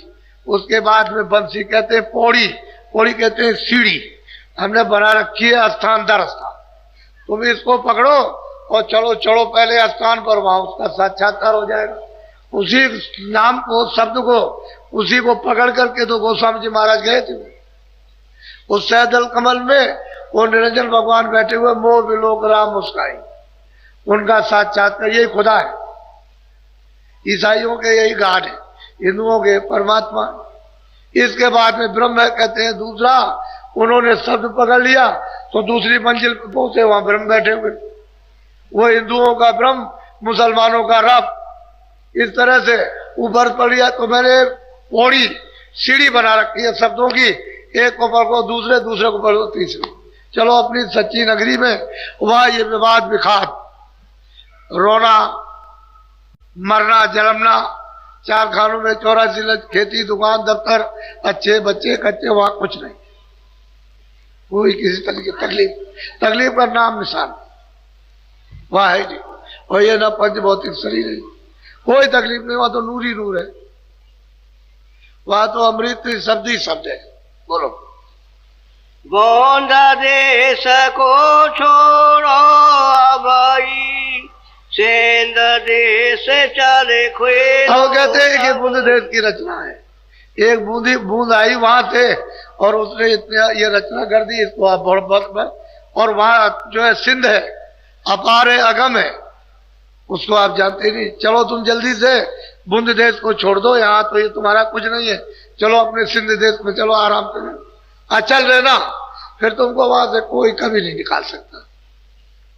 उसके बाद में बंसी। कहते हैं पौड़ी, पौड़ी कहते हैं सीढ़ी, हमने बना रखी है स्थान दर स्थान, तुम इसको पकड़ो और चलो चलो पहले स्थान पर, वहां उसका साक्षात्कार हो जाएगा। उसी नाम को, शब्द को, उसी को पकड़ करके तो गोस्वामी जी महाराज गए थे उस सहदल कमल में, वो निरंजन भगवान बैठे हुए, मोह विलोक राम मुस्काई, उनका साक्षात्कार, यही खुदा है। ईसाइयों के यही गॉड है, हिंदुओं के परमात्मा। इसके बाद में ब्रह्म है, कहते हैं दूसरा, उन्होंने शब्द पकड़ लिया तो दूसरी मंजिल पर पहुंचे, वहां ब्रह्म बैठे हुए, वो हिंदुओं का ब्रह्म, मुसलमानों का रब, इस तरह से ऊपर पड़ गया। तो मैंने पौड़ी सीढ़ी बना रखी है शब्दों की, एक को पकड़ो दूसरे, दूसरे को पकड़ो तीसरे, चलो अपनी सच्ची नगरी में। वहां ये विवाद विखात, रोना मरना जलमना, चार खानों में 84 लक्ष, खेती दुकान दफ्तर, अच्छे बच्चे कच्चे, वहां कुछ नहीं, कोई किसी तरह की तकलीफ का नाम निशान वहां है नहीं। और ये ना पंच भौतिक शरीर है, कोई तकलीफ नहीं, वहां तो नूर ही नूर है, वहां तो अमृत शब्द ही शब्द है। बोलो। गोंद देश को छोड़ो अबई, सेंद देश चले खुए। अब कहते हैं कि बूंद देश की रचना है, एक बूंद आई वहां से और उसने इतनी ये रचना कर दी, इसको आप बहुत, और वहां जो है सिंध है, अपार है, अगम है, उसको आप जानते नहीं। चलो तुम जल्दी से बूंद देश को छोड़ दो, यहाँ तो ये तुम्हारा कुछ नहीं है, चलो अपने सिंध देश में चलो आराम से, अचल रहना, फिर तुमको वहां से कोई कभी नहीं निकाल सकता,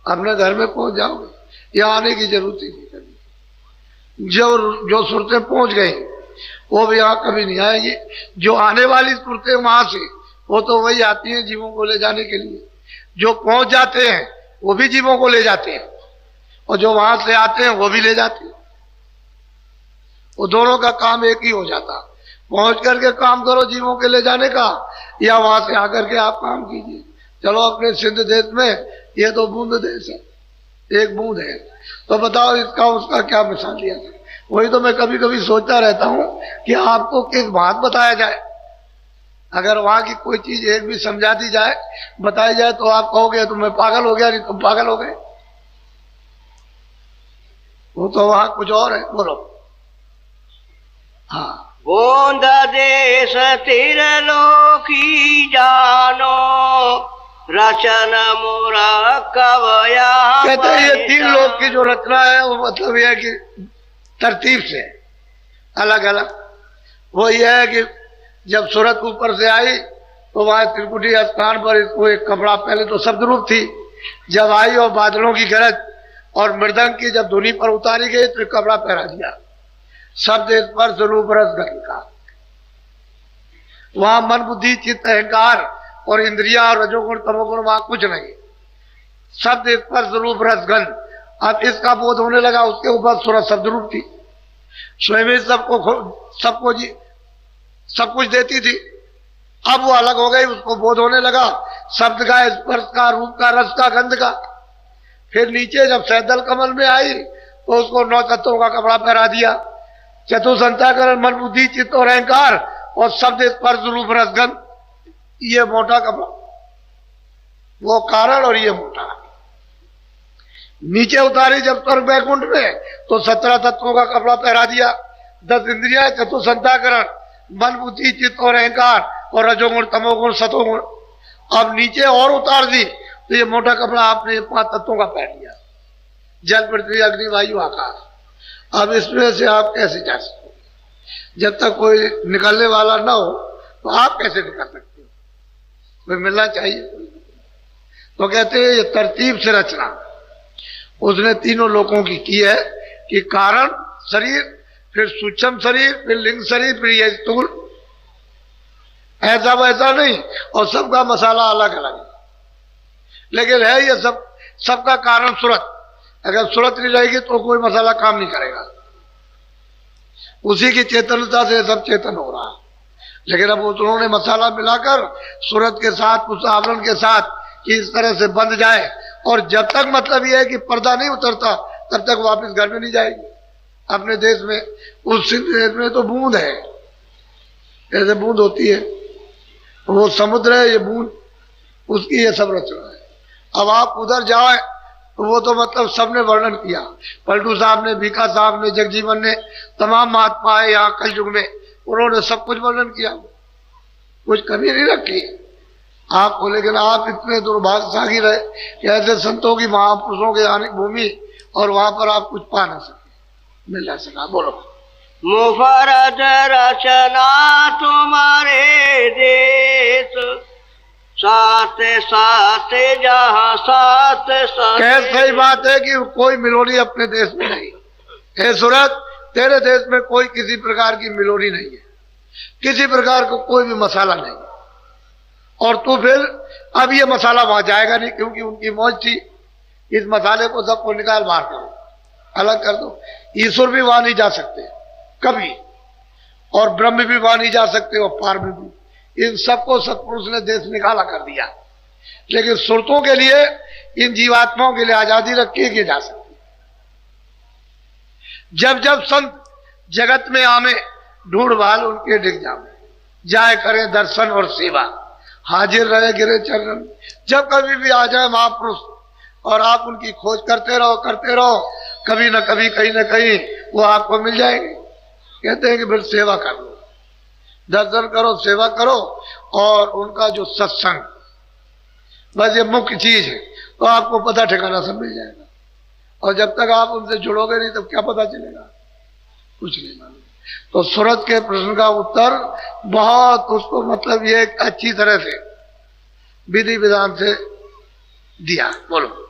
अपने घर में पहुंच जाओगे, यहाँ आने की जरूरत ही नहीं कभी। जो सूरतें पहुंच गई वो भी यहाँ कभी नहीं आएगी, जो आने वाली सूरतें वहां से, वो तो वही आती हैं जीवों को ले जाने के लिए, जो पहुंच जाते हैं वो भी जीवों को ले जाते हैं, और जो वहां से आते हैं वो भी ले जाते हैं, वो दोनों का काम एक ही हो जाता। पहुंच करके काम करो जीवों के ले जाने का, या वहां से आकर के आप काम कीजिए। चलो अपने सिंध देश में, ये तो बूंद देश है, एक बूंद है, तो बताओ इसका उसका क्या मिसाल दिया जाए। वही तो मैं कभी कभी सोचता रहता हूं कि आपको किस बात बताया जाए, अगर वहां की कोई चीज एक भी समझा दी जाए, बताई जाए, तो आप कहोगे तो मैं पागल हो गया, नहीं तुम पागल हो गए, वो तो वहां कुछ और है। बोलो। हाँ। गोंद देश तिरलोकी जानो, रचन मोरा कवया। कहते हैं ये 3 लोक की जो रचना है वो मतलब यह है कि तरतीब से अलग अलग। वो यह है कि जब सूरत ऊपर से आई तो वहां त्रिकुटी स्थान पर इसको एक कपड़ा, पहले तो शब्दरूप थी, जब आई और बादलों की गरज और मृदंग की जब धुनी पर उतारी गई तो एक कपड़ा पहरा दिया। शब्द स्पर्श रूप रस गंध का। वहां मन बुद्धि चित्त अहंकार और इंद्रिया और रजोगुण तमोगुण वहां कुछ नहीं। शब्द स्पर्श रूप रस गंध। अब इसका बोध होने लगा, उसके ऊपर सूरत शब्दरूप थी, स्वयं सबको जी सब कुछ देती थी। अब वो अलग हो गई, उसको बोध होने लगा शब्द का, स्पर्श का, रूप का, रस का, गंध का। फिर नीचे जब सैदल कमल में आई तो उसको 9 तत्वों का कपड़ा पहरा दिया। चतुसंताकरण मन बुद्धि चित्त और अहंकार और शब्द स्पर्श रूप रस गंध, ये मोटा कपड़ा, वो कारण और ये मोटा। नीचे उतारी जब स्वर्ग वैकुंठ में तो 17 तत्वों का कपड़ा पहरा दिया। 10 इंद्रिया, चतुसंताकरण, मन बुद्धि चित्त और अहंकार और रजोगुण तमोगुण सतोगुण। अब नीचे और उतार दी तो ये मोटा कपड़ा आपने 5 तत्वों का पहन लिया, जल पृथ्वी अग्नि वायु आकाश। अब इसमें से आप कैसे जा सकते हो? जब तक कोई निकलने वाला ना हो तो आप कैसे निकल सकते हो? कोई मिलना चाहिए। तो कहते हैं ये तरतीब से रचना उसने तीनों लोगों की है कि कारण शरीर, फिर सूक्ष्म शरीर, फिर लिंग शरीर, फिर ये स्थूल। ऐसा वैसा नहीं, और सबका मसाला अलग अलग है, लेकिन है ये सबका कारण सूरत। अगर सूरत नहीं रहेगी तो कोई मसाला काम नहीं करेगा। उसी की चेतनता से सब चेतन हो रहा है। लेकिन अब उन्होंने मसाला मिलाकर सूरत के साथ, उस आवरण के साथ कि इस तरह से बंध जाए, और जब तक मतलब यह है कि पर्दा नहीं उतरता तब तक वापस घर में नहीं जाएगी। अपने देश में, उस देश में तो बूंद है, जैसे बूंद होती है, वो समुद्र है, ये बूंद, उसकी ये सब रचना है। अब आप उधर जाए तो वो तो मतलब सबने वर्णन किया, पलटू साहब ने, भीखा साहब ने, जगजीवन ने, तमाम महात्मा है यहाँ कलयुग में, उन्होंने सब कुछ वर्णन किया, कुछ कमी नहीं रखी आपको। लेकिन आप इतने दुर्भाग्यशाली रहे कि ऐसे संतों की, महापुरुषों के आने भूमि, और वहां पर आप कुछ पा ना सके, मिल ना सका। बोलो। मुफरद रचना तुम्हारे देश, साथ साथ जहाँ साथ कैसे सही बात है कि कोई मिलोनी अपने देश में नहीं। हे सूरत, तेरे देश में कोई किसी प्रकार की मिलोनी नहीं है, किसी प्रकार का कोई भी मसाला नहीं। और तू फिर अब ये मसाला वहां जाएगा नहीं, क्योंकि उनकी मौज थी। इस मसाले को सबको निकाल बाहर करो, अलग कर दो। ईश्वर भी वहां नहीं जा सकते कभी, और ब्रह्म भी वहां नहीं जा सकते, और पार में भी। इन सबको सत्पुरुष ने देश निकाला कर दिया। लेकिन सुरतों के लिए, इन जीवात्माओं के लिए आजादी रखी है कि जा सकती। जब जब संत जगत में आमे, ढूंढ भाल उनके डिग जामे, जाए करें दर्शन और सेवा, हाजिर रहे गिरे चरण। जब कभी भी आ जाए महापुरुष और आप उनकी खोज करते रहो, कभी न कभी, कहीं न कहीं वो आपको मिल जाएंगे। कहते हैं कि फिर सेवा कर लो, दर्शन करो, सेवा करो, और उनका जो सत्संग, बस ये मुख्य चीज है। तो आपको पता ठिकाना सब मिल जाएगा। और जब तक आप उनसे जुड़ोगे नहीं तब क्या पता चलेगा? कुछ नहीं मालूम। तो सूरत के प्रश्न का उत्तर बहुत, उसको मतलब ये अच्छी तरह से विधि विधान से दिया। बोलो।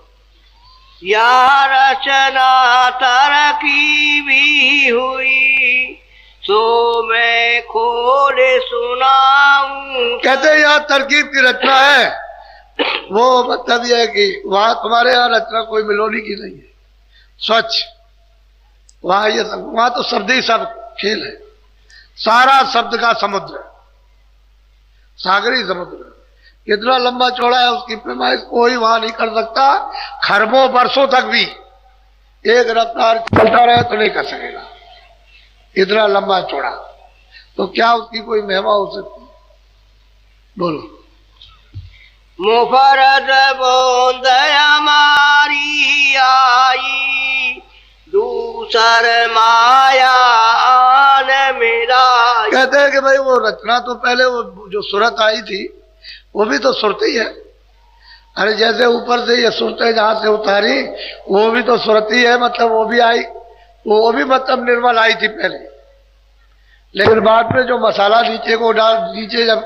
या रचना तरकी भी हुई, सो मैं खोले सुनाऊं। कहते हैं यहाँ तरकीब की रचना है, वो मतलब यह है कि वहां तुम्हारे यहाँ रचना कोई मिलोनी की नहीं है, स्वच्छ। वहां ये सब, वहां तो शब्द ही सब खेल है, सारा शब्द का समुद्र, सागरी समुद्र। कितना लंबा चौड़ा है उसकी पैमाइश कोई वहां नहीं कर सकता। खरबों वर्षों तक भी एक रफ्तार चलता रहे तो नहीं कर सकेगा, इतना लंबा चौड़ा। तो क्या उसकी कोई महिमा हो सकती? बोलो। मुफरद बूंद हमारी आई, दूसर माया आन मेरा। कहते हैं कि भाई वो रचना तो पहले वो जो सूरत आई थी वो भी तो सुरत ही है, अरे जैसे ऊपर से ये सुरतें जहां से उतारी वो भी तो सुरती है, मतलब वो भी आई, वो भी मतलब निर्मल आई थी पहले, लेकिन बाद में जो मसाला नीचे को डाल, नीचे जब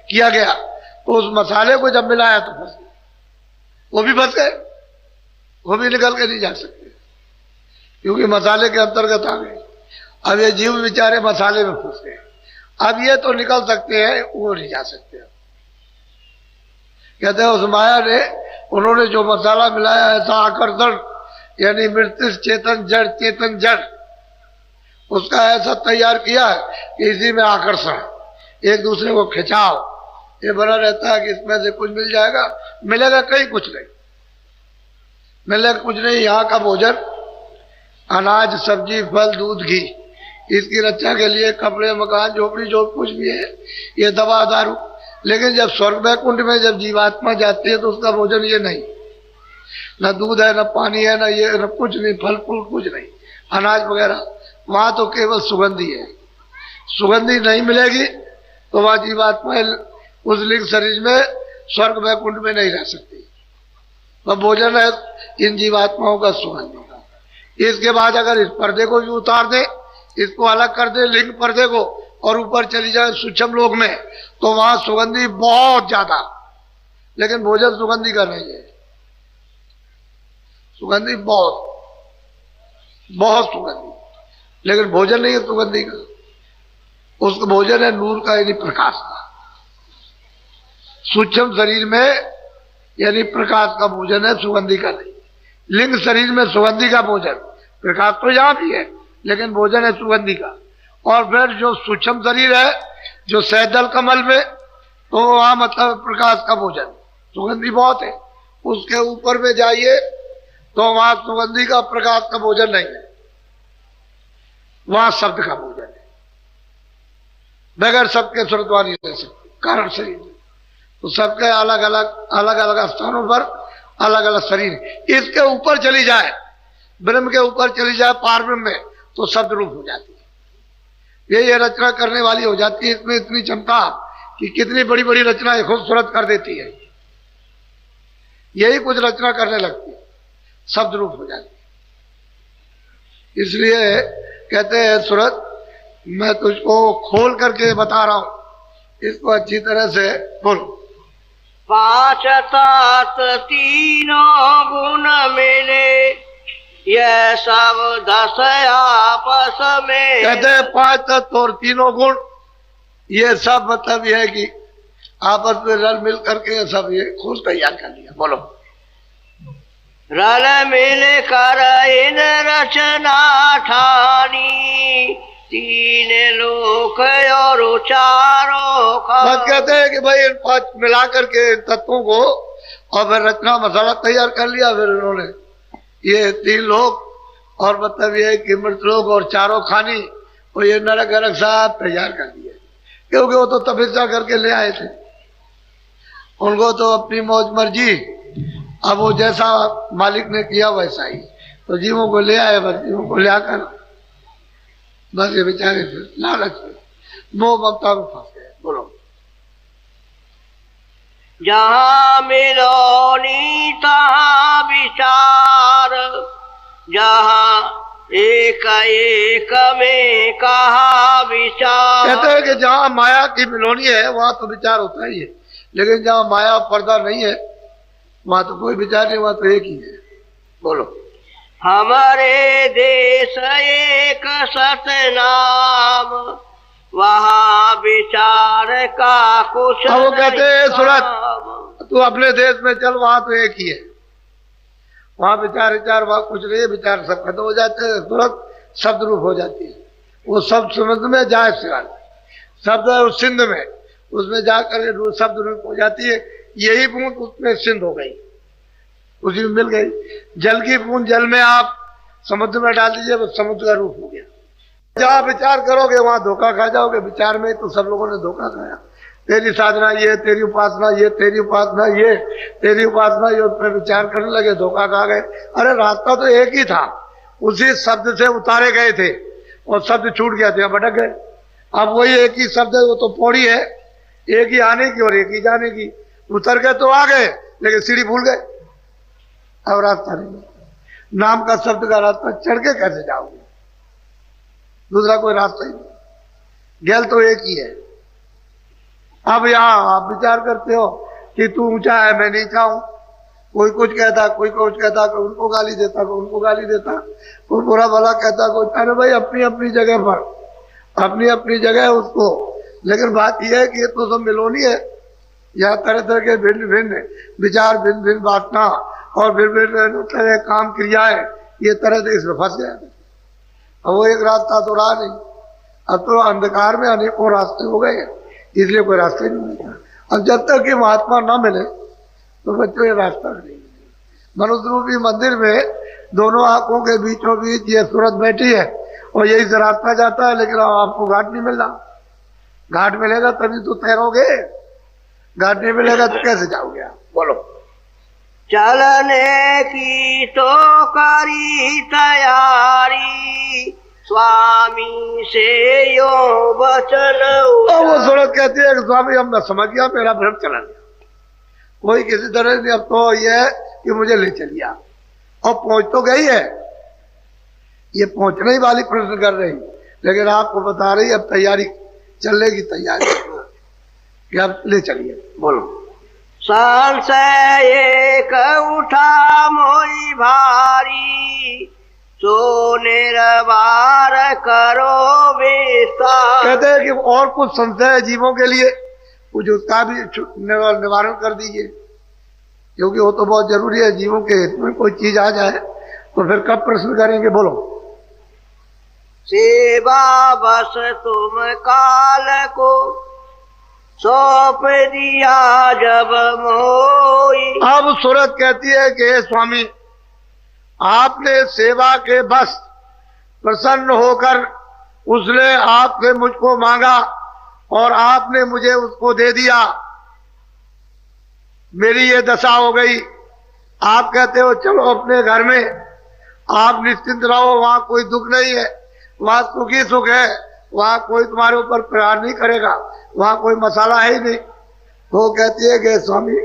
किया गया तो उस मसाले को जब मिलाया तो फंस गए, वो भी फंस गए, वो भी निकल के नहीं जा सकते क्योंकि मसाले के अंतर्गत आ गए। अब ये जीव बेचारे मसाले में फंस गए, अब ये तो निकल सकते हैं, वो नहीं जा सकते। कहते हैं उस माया ने, उन्होंने जो मसाला मिलाया ऐसा आकर्षण, यानी मृत्यु चेतन जड़, चेतन जड़, उसका ऐसा तैयार किया है कि इसी में आकर्षण, एक दूसरे को खिंचाव ये बना रहता है कि इसमें से कुछ मिल जाएगा, मिलेगा कहीं कुछ नहीं, मिलेगा कुछ नहीं। यहाँ का भोजन अनाज, सब्जी, फल, दूध, घी, इसकी रक्षा के लिए कपड़े, मकान, झोपड़ी, जो कुछ भी है, ये दवा, दारू। लेकिन जब स्वर्ग वैकुंठ में जब जीवात्मा जाती है तो उसका भोजन ये नहीं, न दूध है, न पानी है, न ये, न कुछ नहीं, फल फूल कुछ नहीं, अनाज वगैरह। वहां तो केवल सुगंधी है, सुगंधी नहीं मिलेगी तो वह जीवात्मा उस लिंग शरीर में स्वर्ग वैकुंठ में नहीं रह सकती। वह भोजन है इन जीवात्माओं का सुगंधी का। इसके बाद अगर इस पर्दे को भी उतार दे, इसको अलग कर दे लिंग पर्दे को, और ऊपर चली जाए सूक्ष्म लोक में, तो वहां सुगंधी बहुत ज्यादा, लेकिन भोजन सुगंधी का नहीं है। सुगंधी बहुत बहुत सुगंधी, लेकिन भोजन नहीं है सुगंधी का। उसका भोजन है नूर का, यानी प्रकाश का। सूक्ष्म शरीर में यानी प्रकाश का भोजन है, सुगंधी का नहीं। लिंग शरीर में सुगंधी का भोजन, प्रकाश तो यहां भी है लेकिन भोजन है सुगंधी का। और फिर जो सूक्ष्म शरीर है, जो सैदल कमल में, तो वहां मतलब प्रकाश का भोजन, सुगंधी बहुत है। उसके ऊपर में जाइए तो वहां सुगंधी का, प्रकाश का भोजन नहीं है, वहां शब्द का भोजन है। बगैर शब्द के स्वर्गद्वार नहीं रह सकते, कारण शरीर है। तो सबके अलग अलग स्थानों पर अलग अलग शरीर। इसके ऊपर चली जाए, ब्रह्म के ऊपर चली जाए, पार ब्रह्म में, तो शब्द रूप हो जाती है। ये रचना करने वाली हो जाती है, इसमें इतनी क्षमता कि कितनी बड़ी बड़ी रचनाएं खूबसूरत कर देती है। यही कुछ रचना करने लगती है, शब्द रूप हो जाती है। इसलिए कहते हैं सूरत, मैं तुझको खोल करके बता रहा हूं, इसको अच्छी तरह से बोलो। पांच तत्व तीनों गुण मिले, यह सब 10 आपस में। कहते हैं 5 तत्व और 3 गुण, ये सब मतलब यह है कि आपस में रल मिल करके सब ये खोज तैयार कर लिया। बोलो। रल मिल कर इन रचना ठानी, 3 लोक और चारों का। बस कहते हैं कि भाई इन 5 मिला करके इन तत्वों को और फिर रचना मसाला तैयार कर लिया। फिर उन्होंने ये 3 लोक और मतलब ये कि मृत लोक और चारों खानी और ये नरक अरक सब तैयार कर दिए, क्योंकि वो तो तपस्या करके ले आए थे। उनको तो अपनी मौज मर्जी, अब वो जैसा मालिक ने किया वैसा ही, तो जीवों को ले आए। बस जीवों को ले आकर बस ये बेचारे फिर लालच में, मोह ममता में फंस गए। बोलो। जहाँ मिलोनी तहाँ विचार, जहाँ एक एक में कहा विचार। कहते हैं कि जहाँ माया की मिलोनी है वहां तो विचार होता ही है, लेकिन जहाँ माया पर्दा नहीं है वहां तो कोई विचार नहीं, वहां तो एक ही है। बोलो। हमारे देश एक सतनाम, वहाँ विचार का कुछ अब वो कहते हैं सूरत, तू अपने देश में चल, वहां तो एक ही है, वहां विचार विचार वहां कुछ नहीं है, विचार सब खत्म हो जाते हैं, तुरंत शब्द रूप हो जाती है। वो शब्द समुद्र में जाए सिवाय शब्द है उस सिंध में, उसमें जाकर शब्द रूप हो जाती है। यही बूंद उसमें सिंध हो गई, उसी में मिल गई। जल की बूंद जल में आप समुद्र में डाल दीजिए, वो समुद्र का रूप हो गया। जहाँ विचार करोगे वहां धोखा खा जाओगे। विचार में तो सब लोगों ने धोखा खाया। तेरी साधना ये, तेरी उपासना ये, तेरी उपासना ये, तेरी उपासना ये, उसमें विचार करने लगे, धोखा खा गए। अरे रास्ता तो एक ही था, उसी शब्द से उतारे गए थे और शब्द छूट गया था, भटक गए। अब वही एक ही शब्द है, वो तो पौड़ी है, एक ही आने की और एक ही जाने की। उतर के तो आ गए, लेकिन सीढ़ी भूल गए, अब रास्ता नहीं। नाम का शब्द का रास्ता चढ़ के कैसे जाओगे? दूसरा कोई रास्ता ही नहीं, गैल तो एक ही है। अब यहां आप विचार करते हो कि तू ऊंचा है मैं नीचा हूं, कोई कुछ कहता, कोई कुछ कहता, कोई उनको गाली देता, कोई उनको गाली देता, कोई बुरा भला कहता, कोई। अरे भाई अपनी अपनी जगह पर, अपनी अपनी जगह है उसको। लेकिन बात यह है कि ये तो सब मिलोनी है, यहाँ तरह तरह के भिन्न भिन्न विचार, भिन्न भिन्न वासना और भिन्न भिन्न तरह काम क्रियाएं, ये तरह से इसमें फंस गया। अब वो एक रास्ता तो रहा नहीं, अब तो अंधकार में अनेकों रास्ते हो गए, इसलिए कोई रास्ता ही नहीं मिलता। अब जब तक कि महात्मा ना मिले तो बच्चों ये रास्ता नहीं। मनुष्य रूपी मंदिर में दोनों आंखों के बीचों बीच ये सूरत बैठी है और यही से रास्ता जाता है, लेकिन आपको घाट नहीं मिल रहा। घाट मिलेगा तभी तो तैरोगे, घाट नहीं मिलेगा तो कैसे जाओगे आप? बोलो। चलने की तो करी तैयारी, स्वामी से यो वचन। और वो सूरत कहती है कि स्वामी अब मैं समझ गया, मेरा भ्रम चला गया, कोई किसी तरह नहीं। अब तो ये है कि मुझे ले चलिए। और पहुंच तो गई है, ये पहुंचने ही वाली प्रश्न कर रही, लेकिन आपको बता रही अब तैयारी, चलने की तैयारी कि अब ले चलिए। बोलो। संशय एक उठा मोई भारी, सो निर्वार करो विस्तार। कहते हैं कि और कुछ संशय है जीवों के लिए, कुछ उसका भी निवारण कर दीजिए, क्योंकि वो तो बहुत जरूरी है। जीवों के हित में कोई चीज आ जाए तो फिर कब प्रश्न करेंगे? बोलो। सेवा बस तुम काल को सौंप दिया जब मोई। अब सूरत कहती है कि हे स्वामी, आपने सेवा के बस प्रसन्न होकर उसने आपसे मुझको मांगा और आपने मुझे उसको दे दिया, मेरी ये दशा हो गई। आप कहते हो चलो अपने घर में, आप निश्चिंत रहो, वहां कोई दुख नहीं है, वहां सुखी सुख है, वहां कोई तुम्हारे ऊपर प्रहार नहीं करेगा, वहां कोई मसाला है ही नहीं। तो कहती है कि स्वामी,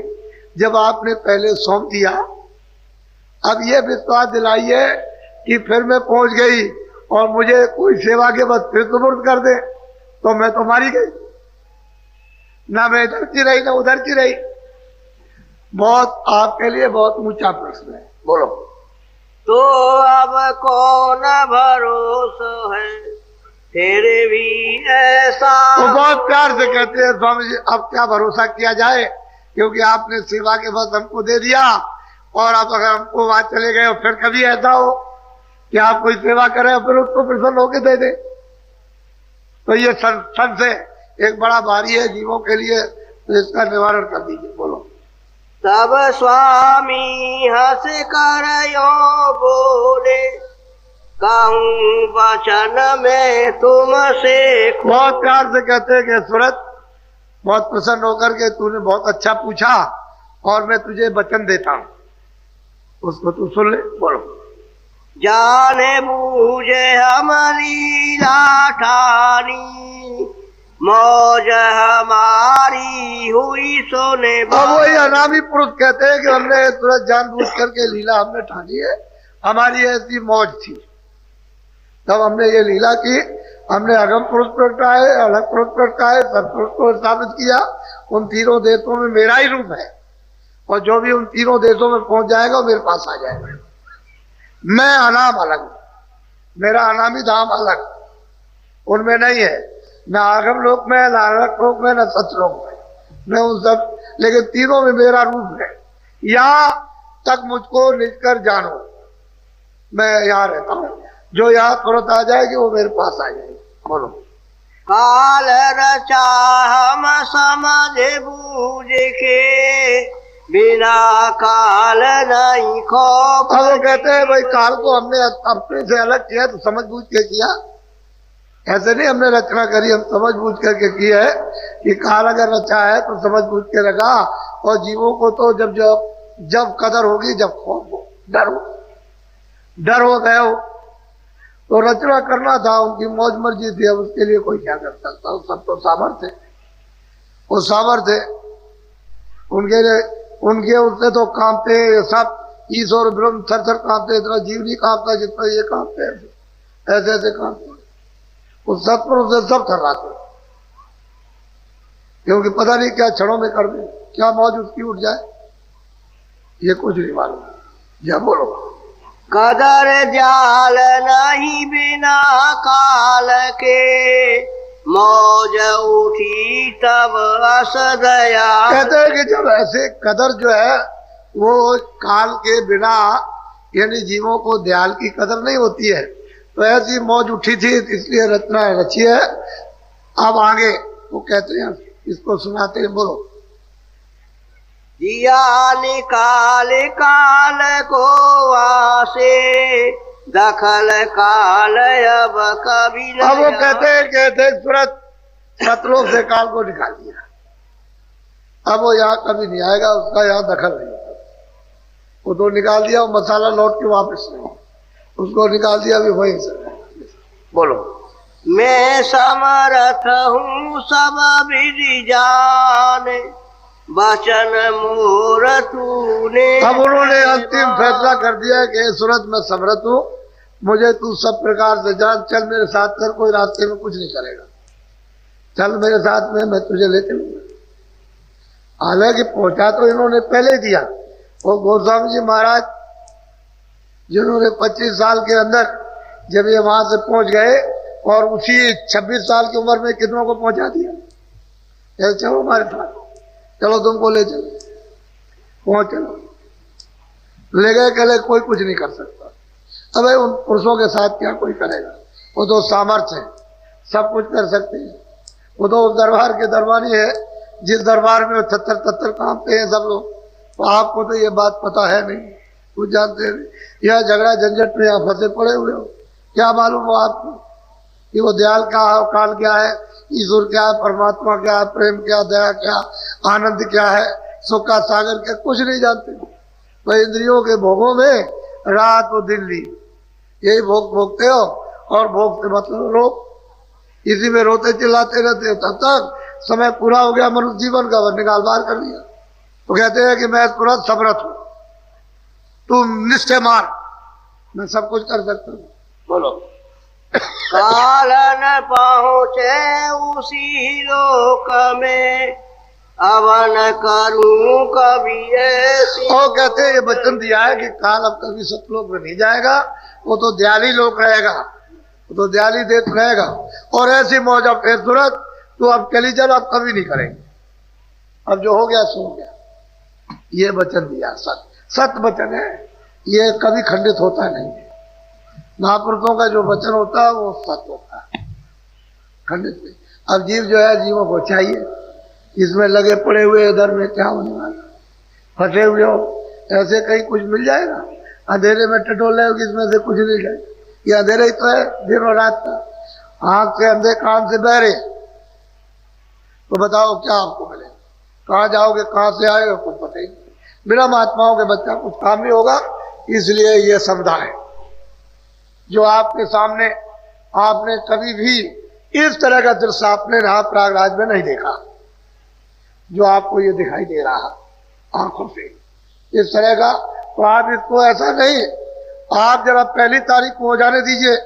जब आपने पहले सौंप दिया, अब ये विश्वास दिलाइए कि फिर मैं पहुंच गई और मुझे कोई सेवा के बाद फिर सुपुर्द कर दे तो मैं तो मारी गई, ना मैं इधर की रही ना उधर की रही। बहुत आपके लिए बहुत ऊंचा प्रश्न है। बोलो। तो अब कौन भरोसा है फिर भी ऐसा। वो बहुत प्यार से कहते हैं स्वामी जी, अब क्या भरोसा किया जाए, क्योंकि आपने सेवा के बाद हमको दे दिया, और अब अगर हमको वहां चले गए और फिर कभी ऐसा हो कि आप कोई सेवा करें और फिर उसको प्रसन्न होकर दे दे, तो ये सन से एक बड़ा भारी है जीवों के लिए, तो इसका निवारण कर दीजिए। बोलो। तब स्वामी हंस कर यो बोले, कहूँ वचन में तुमसे। बहुत प्यार से कहते हैं कि सूरत, बहुत प्रसन्न होकर के तूने बहुत अच्छा पूछा और मैं तुझे वचन देता हूं, उसको तू सुन ले। बोलो। जाने बूझे हम लीला ठानी, मौज हमारी हुई सोने। अब वही अनामी पुरुष कहते हैं कि हमने तुरंत जानबूझ करके लीला हमने ठानी है, हमारी ऐसी मौज थी, तब हमने ये लीला की। हमने अगम पुरुष प्रगटाए, अलग पुरुष प्रगटाए, सब पुरुष को स्थापित किया। उन तीनों देशों में मेरा ही रूप है, और जो भी उन तीनों देशों में पहुंच जाएगा वो मेरे पास आ जाएगा। मैं अनाम अलग हूं, मेरा अनामी धाम अलग, उनमें नहीं है, न आगम लोक में, न अलग लोक में, न सतलोक में, मैं उन सब, लेकिन तीनों में मेरा रूप है। यहां तक मुझको निज कर जानो, मैं यहाँ रहता हूं, जो यहाँ तुरंत आ जाएगी वो मेरे पास आ जाएगी। बोलो। काल रचा हम समझ बूझ के, बिना काल नहीं खौफ। अब वो कहते हैं भाई काल को हमने अपने से अलग किया तो समझ बूझ के किया, ऐसे नहीं हमने रचना करी, हम समझ बूझ करके की है कि काल अगर रचा है तो समझ बूझ के रखा। और जीवों को तो जब जब जब कदर होगी, जब खौफ हो, डर हो गए हो, तो रचना करना था, उनकी मौज मर्जी थी, अब उसके लिए कोई क्या कर सकता। सब तो सामर्थ्य, वो सामर्थ्य उनके लिए, उनके उससे तो कांपते सब ईश्वर ब्रह्म थर थर कांपते, इतना जीव नहीं कांपता जितना ये कांपते, ऐसे ऐसे कांपते। उस सत्पुरुष से सब थर्राते, क्योंकि पता नहीं क्या क्षणों में कर दे, क्या मौज उसकी उठ जाए, ये कुछ नहीं मालूम। या बोलो। कदर जाल नहीं बिना काल के, मौज उठी तब अस दया। कहते हैं कि जब ऐसे कदर जो है वो काल के बिना, यानी जीवों को दयाल की कदर नहीं होती है, तो ऐसी मौज उठी थी इसलिए रचना रची है। अब आगे वो कहते हैं, इसको सुनाते हैं, बोलो। दिया निकाल काल को आसे, दखल काल अब कभी न। अब वो कहते हैं सूरत सतलोक से काल को निकाल दिया, अब वो यहाँ कभी नहीं आएगा, उसका यहाँ दखल नहीं होगा। वो तो निकाल दिया, वो मसाला लौट के वापस नहीं, उसको निकाल दिया, अभी वही से। बोलो। मैं समर्थ हूँ सब विधि जाने, वचन मोर तूने। अब उन्होंने अंतिम फैसला कर दिया है कि सूरत मैं समर्थ हूँ, मुझे तू सब प्रकार से जान, चल मेरे साथ कर, कोई रास्ते में कुछ नहीं करेगा, चल मेरे साथ में, मैं तुझे ले चलूंगा। हालांकि पहुंचा तो इन्होंने पहले ही दिया। वो गोस्वामी जी महाराज जिन्होंने 25 साल के अंदर जब ये वहां से पहुंच गए, और उसी 26 साल की उम्र में कितनों को पहुंचा दिया, चलो हमारे साथ, चलो तुमको ले चलो, पहुंच चलो, ले गए, कहले कोई कुछ नहीं कर सकता। अब उन पुरुषों के साथ क्या कोई करेगा, वो तो सामर्थ्य है, सब कुछ कर सकते हैं, वो तो दरबार के दरबारी है, जिस दरबार में 73 कांपते हैं सब लोग। तो आपको तो ये बात पता है नहीं, कुछ जानते नहीं, यह झगड़ा झंझट में यहाँ फंसे पड़े हुए हो, क्या मालूम हो आपको कि वो दयाल क्या है, काल क्या है, ईश्वर क्या है, परमात्मा क्या है, प्रेम क्या, दया क्या, आनंद क्या है, सुख का सागर क्या, कुछ नहीं जानते। वह इंद्रियों के भोगों में रात और दिन ली, यही भोग भोगते हो, और भोग से मतलब रो, इसी में रोते चिल्लाते रहते हो, तब तक समय पूरा हो गया मनुष्य जीवन का, निकाल बाहर कर दिया। तो कहते हैं कि मैं तुरंत समर्थ हूं, तुम निश्चय मार, मैं सब कुछ कर सकता हूं। बोलो। काल न पहुँचे उसी लोक में, अब न करूं कभी ऐसी। और कहते हैं ये वचन दिया है कि काल अब कभी सतलोक में नहीं जाएगा, वो तो दयाली लोक रहेगा, वो तो दयाली देत रहेगा, और ऐसी मौज अब फिर तुरंत तो अब चली चल, अब कभी नहीं करेंगे, अब जो हो गया सो गया। ये वचन दिया, सत वचन है, ये कभी खंडित होता नहीं है। महापुरुषों का जो वचन होता है वो सत्य होता है, खंडित नहीं। अब जीव जो है, जीवों को चाहिए, इसमें लगे पड़े हुए इधर में क्या होने वाला, फंसे हुए हो, ऐसे कहीं कुछ मिल जाएगा, अंधेरे में टटोल रहे हो, इसमें से कुछ नहीं जाएगा, ये अंधेरा ही तो है दिन और रात का, आंख से अंधे कान से बहरे, तो बताओ क्या आपको मिले, कहाँ जाओगे, कहाँ से आए, कुछ पता ही नहीं। बिना महात्माओं के बच्चा कुछ काम नहीं होगा, इसलिए ये समुदाय जो आपके सामने, आपने कभी भी इस तरह का दृश्य आपने प्रयागराज में नहीं देखा, जो आपको ये दिखाई दे रहा आंखों से इस तरह का। तो आप इसको ऐसा नहीं, आप जरा पहली तारीख को हो जाने दीजिए,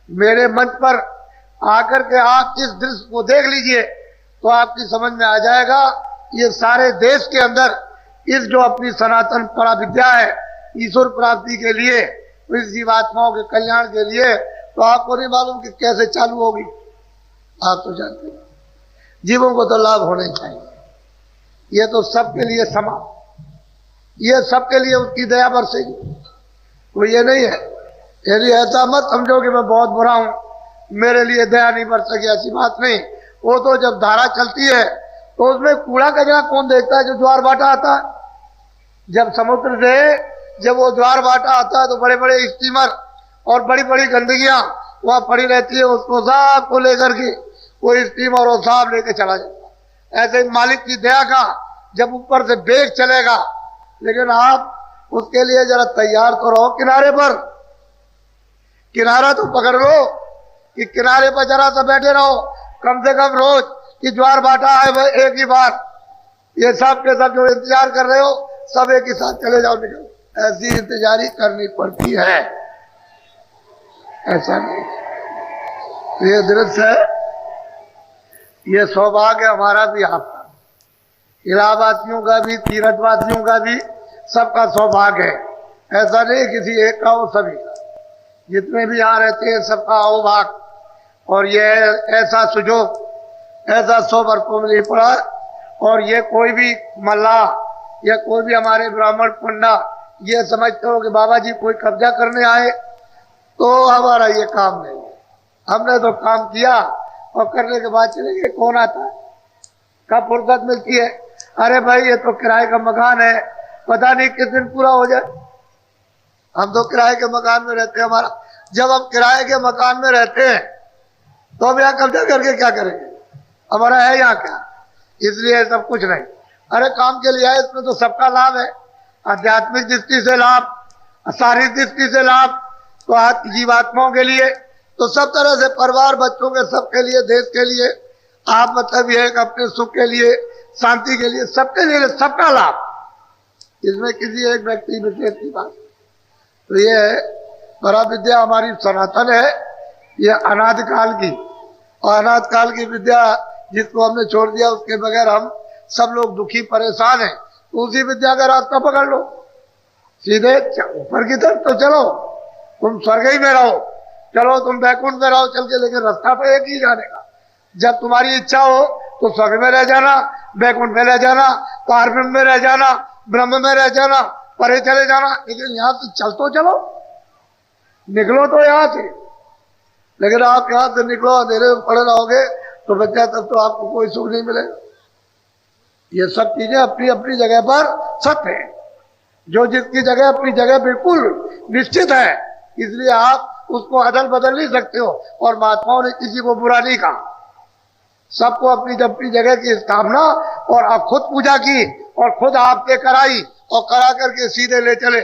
मेरे मंच पर आकर के आप इस दृश्य को देख लीजिए, तो आपकी समझ में आ जाएगा ये सारे देश के अंदर इस जो अपनी सनातन पराविद्या है ईश्वर प्राप्ति के लिए, इस जीवात्माओं के कल्याण के लिए, तो आपको नहीं मालूम कि कैसे चालू होगी, आप तो जानते हैं। जीवों को तो लाभ होने चाहिए, ये तो सबके लिए समा, ये सबके लिए उसकी दया बरसेगी, वो ये नहीं है। यदि ऐसा मत समझो कि मैं बहुत बुरा हूं, मेरे लिए दया नहीं बरसेगी, ऐसी बात नहीं। वो तो जब धारा चलती है तो उसमें कूड़ा कचरा कौन देखता है, जो ज्वार भाटा आता है, जब समुद्र से जब वो ज्वार भाटा आता है तो बड़े बड़े स्टीमर और बड़ी बड़ी गंदगियां वहां पड़ी रहती है, उसको साफ को लेकर के वो स्टीमर और साफ लेके चला जाता है। ऐसे ही मालिक की दया का जब ऊपर से बेग चलेगा, लेकिन आप उसके लिए जरा तैयार तो रहो, किनारे पर किनारा तो पकड़ लो, कि किनारे पर जरा सा बैठे रहो, कम से कम रोज कि ज्वार भाटा आए एक ही बार, ये सब के सब जो इंतजार कर रहे हो सब एक ही साथ चले जाओ, निकल। ऐसी इंतजारी करनी पड़ती है, ऐसा नहीं। ये दृश्य है, ये सौभाग्य हमारा भी, आपका, इलाहाबादियों का भी, तीर्थवासियों का भी, सबका सौभाग्य है। ऐसा नहीं किसी एक का हो, सभी का, जितने भी यहाँ रहते हैं सबका अहोभाग। और ये ऐसा सुजोग, ऐसा सौभाग्य मिल पड़ा। और ये कोई भी मल्लाह या कोई भी हमारे ब्राह्मण पंडा ये समझते हो कि बाबा जी कोई कब्जा करने आए, तो हमारा ये काम नहीं है। हमने तो काम किया और करने के बाद चले गए। कौन आता है, कब फुर्सत मिलती है? अरे भाई ये तो किराए का मकान है, पता नहीं किस दिन पूरा हो जाए। हम तो किराए के मकान में रहते हैं। हमारा जब हम किराए के मकान में रहते हैं तो हम यहाँ कब्जा करके क्या करेंगे? हमारा है यहाँ क्या? इसलिए सब कुछ नहीं। अरे काम के लिए है, इसमें तो सबका लाभ है, आध्यात्मिक दृष्टि से लाभ, शारीरिक दृष्टि से लाभ, तो जीवात्माओं के लिए, तो सब तरह से, परिवार, बच्चों के, सबके लिए, देश के लिए, आप मतलब ये अपने सुख के लिए, शांति के लिए, सबके लिए, सबका लाभ। इसमें किसी एक व्यक्ति विशेष की बात। तो ये परा विद्या हमारी सनातन है, ये अनादिकाल की, और अनादिकाल की विद्या जिसको हमने छोड़ दिया उसके बगैर हम सब लोग दुखी परेशान हैं। तो उसी विद्या का रास्ता पकड़ लो, सीधे ऊपर की तरफ तो चलो, तुम स्वर्ग ही में रहो, चलो तुम बैकुंठ में रहो चल के, लेकिन रास्ता तो एक ही जाने का। जब तुम्हारी इच्छा हो तो स्वर्ग में रह जाना, बैकुंठ में रह जाना, पारब्रह्म में रह जाना, ब्रह्म में रह जाना, परे चले जाना, लेकिन यहाँ से चल तो चलो, निकलो तो यहाँ से। लेकिन आप यहाँ से निकलो अंधेरे में पड़े रहोगे तो बच्चा तब तो आपको कोई सुख नहीं मिलेगा। ये सब चीजें अपनी अपनी जगह पर सत्य है, जो जिसकी जगह अपनी जगह बिल्कुल निश्चित है, इसलिए आप उसको अदल बदल नहीं सकते हो। और महात्माओं ने किसी को बुरा नहीं कहा, सबको अपनी अपनी जगह की स्थापना, और खुद पूजा की और खुद आपके कराई और करा करके सीधे ले चले,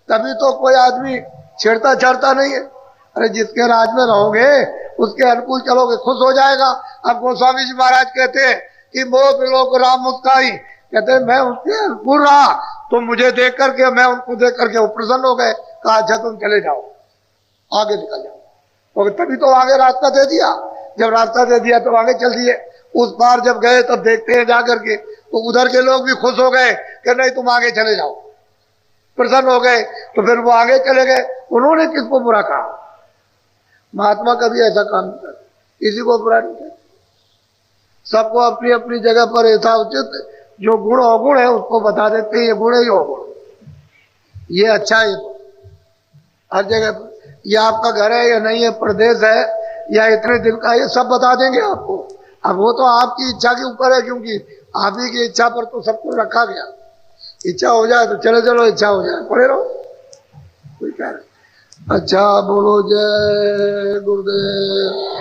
तभी तो कोई आदमी छेड़ता छाड़ता नहीं है। अरे जिसके राज में रहोगे उसके अनुकूल चलोगे, खुश हो जाएगा। अब गोस्वामी जी महाराज कहते हैं कि मोह विलोक राम मुस्काई, कहते हैं मैं उसके अनुकूल रहा तो मुझे देख करके, मैं उनको देख करके वो प्रसन्न हो गए। कहा अच्छा तुम चले जाओ, आगे निकल जाओ, तो तभी तो आगे रास्ता दे दिया। जब रास्ता दे दिया तो आगे चल दिए। उस बार जब गए तब देखते हैं जाकर के, तो उधर के लोग भी खुश हो गए कि नहीं तुम आगे चले जाओ, प्रसन्न हो गए, तो फिर वो आगे चले गए। उन्होंने किसको बुरा कहा? महात्मा कभी ऐसा काम नहीं करते, किसी को बुरा नहीं करते, सबको अपनी अपनी जगह पर ऐसा उचित जो गुण अवगुण है उसको बता देते हैं, ये गुण है, ये अवगुण, ये अच्छा है, हर जगह पर। ये आपका घर है या नहीं है, प्रदेश है या इतने दिन का, ये सब बता देंगे आपको। अब वो तो आपकी इच्छा के ऊपर है, क्योंकि आप ही की इच्छा पर तो सब कुछ रखा गया। इच्छा हो जाए तो चले चलो, इच्छा हो जाए पड़े रहो, कोई कह रहे। अच्छा बोलो जय गुरुदेव।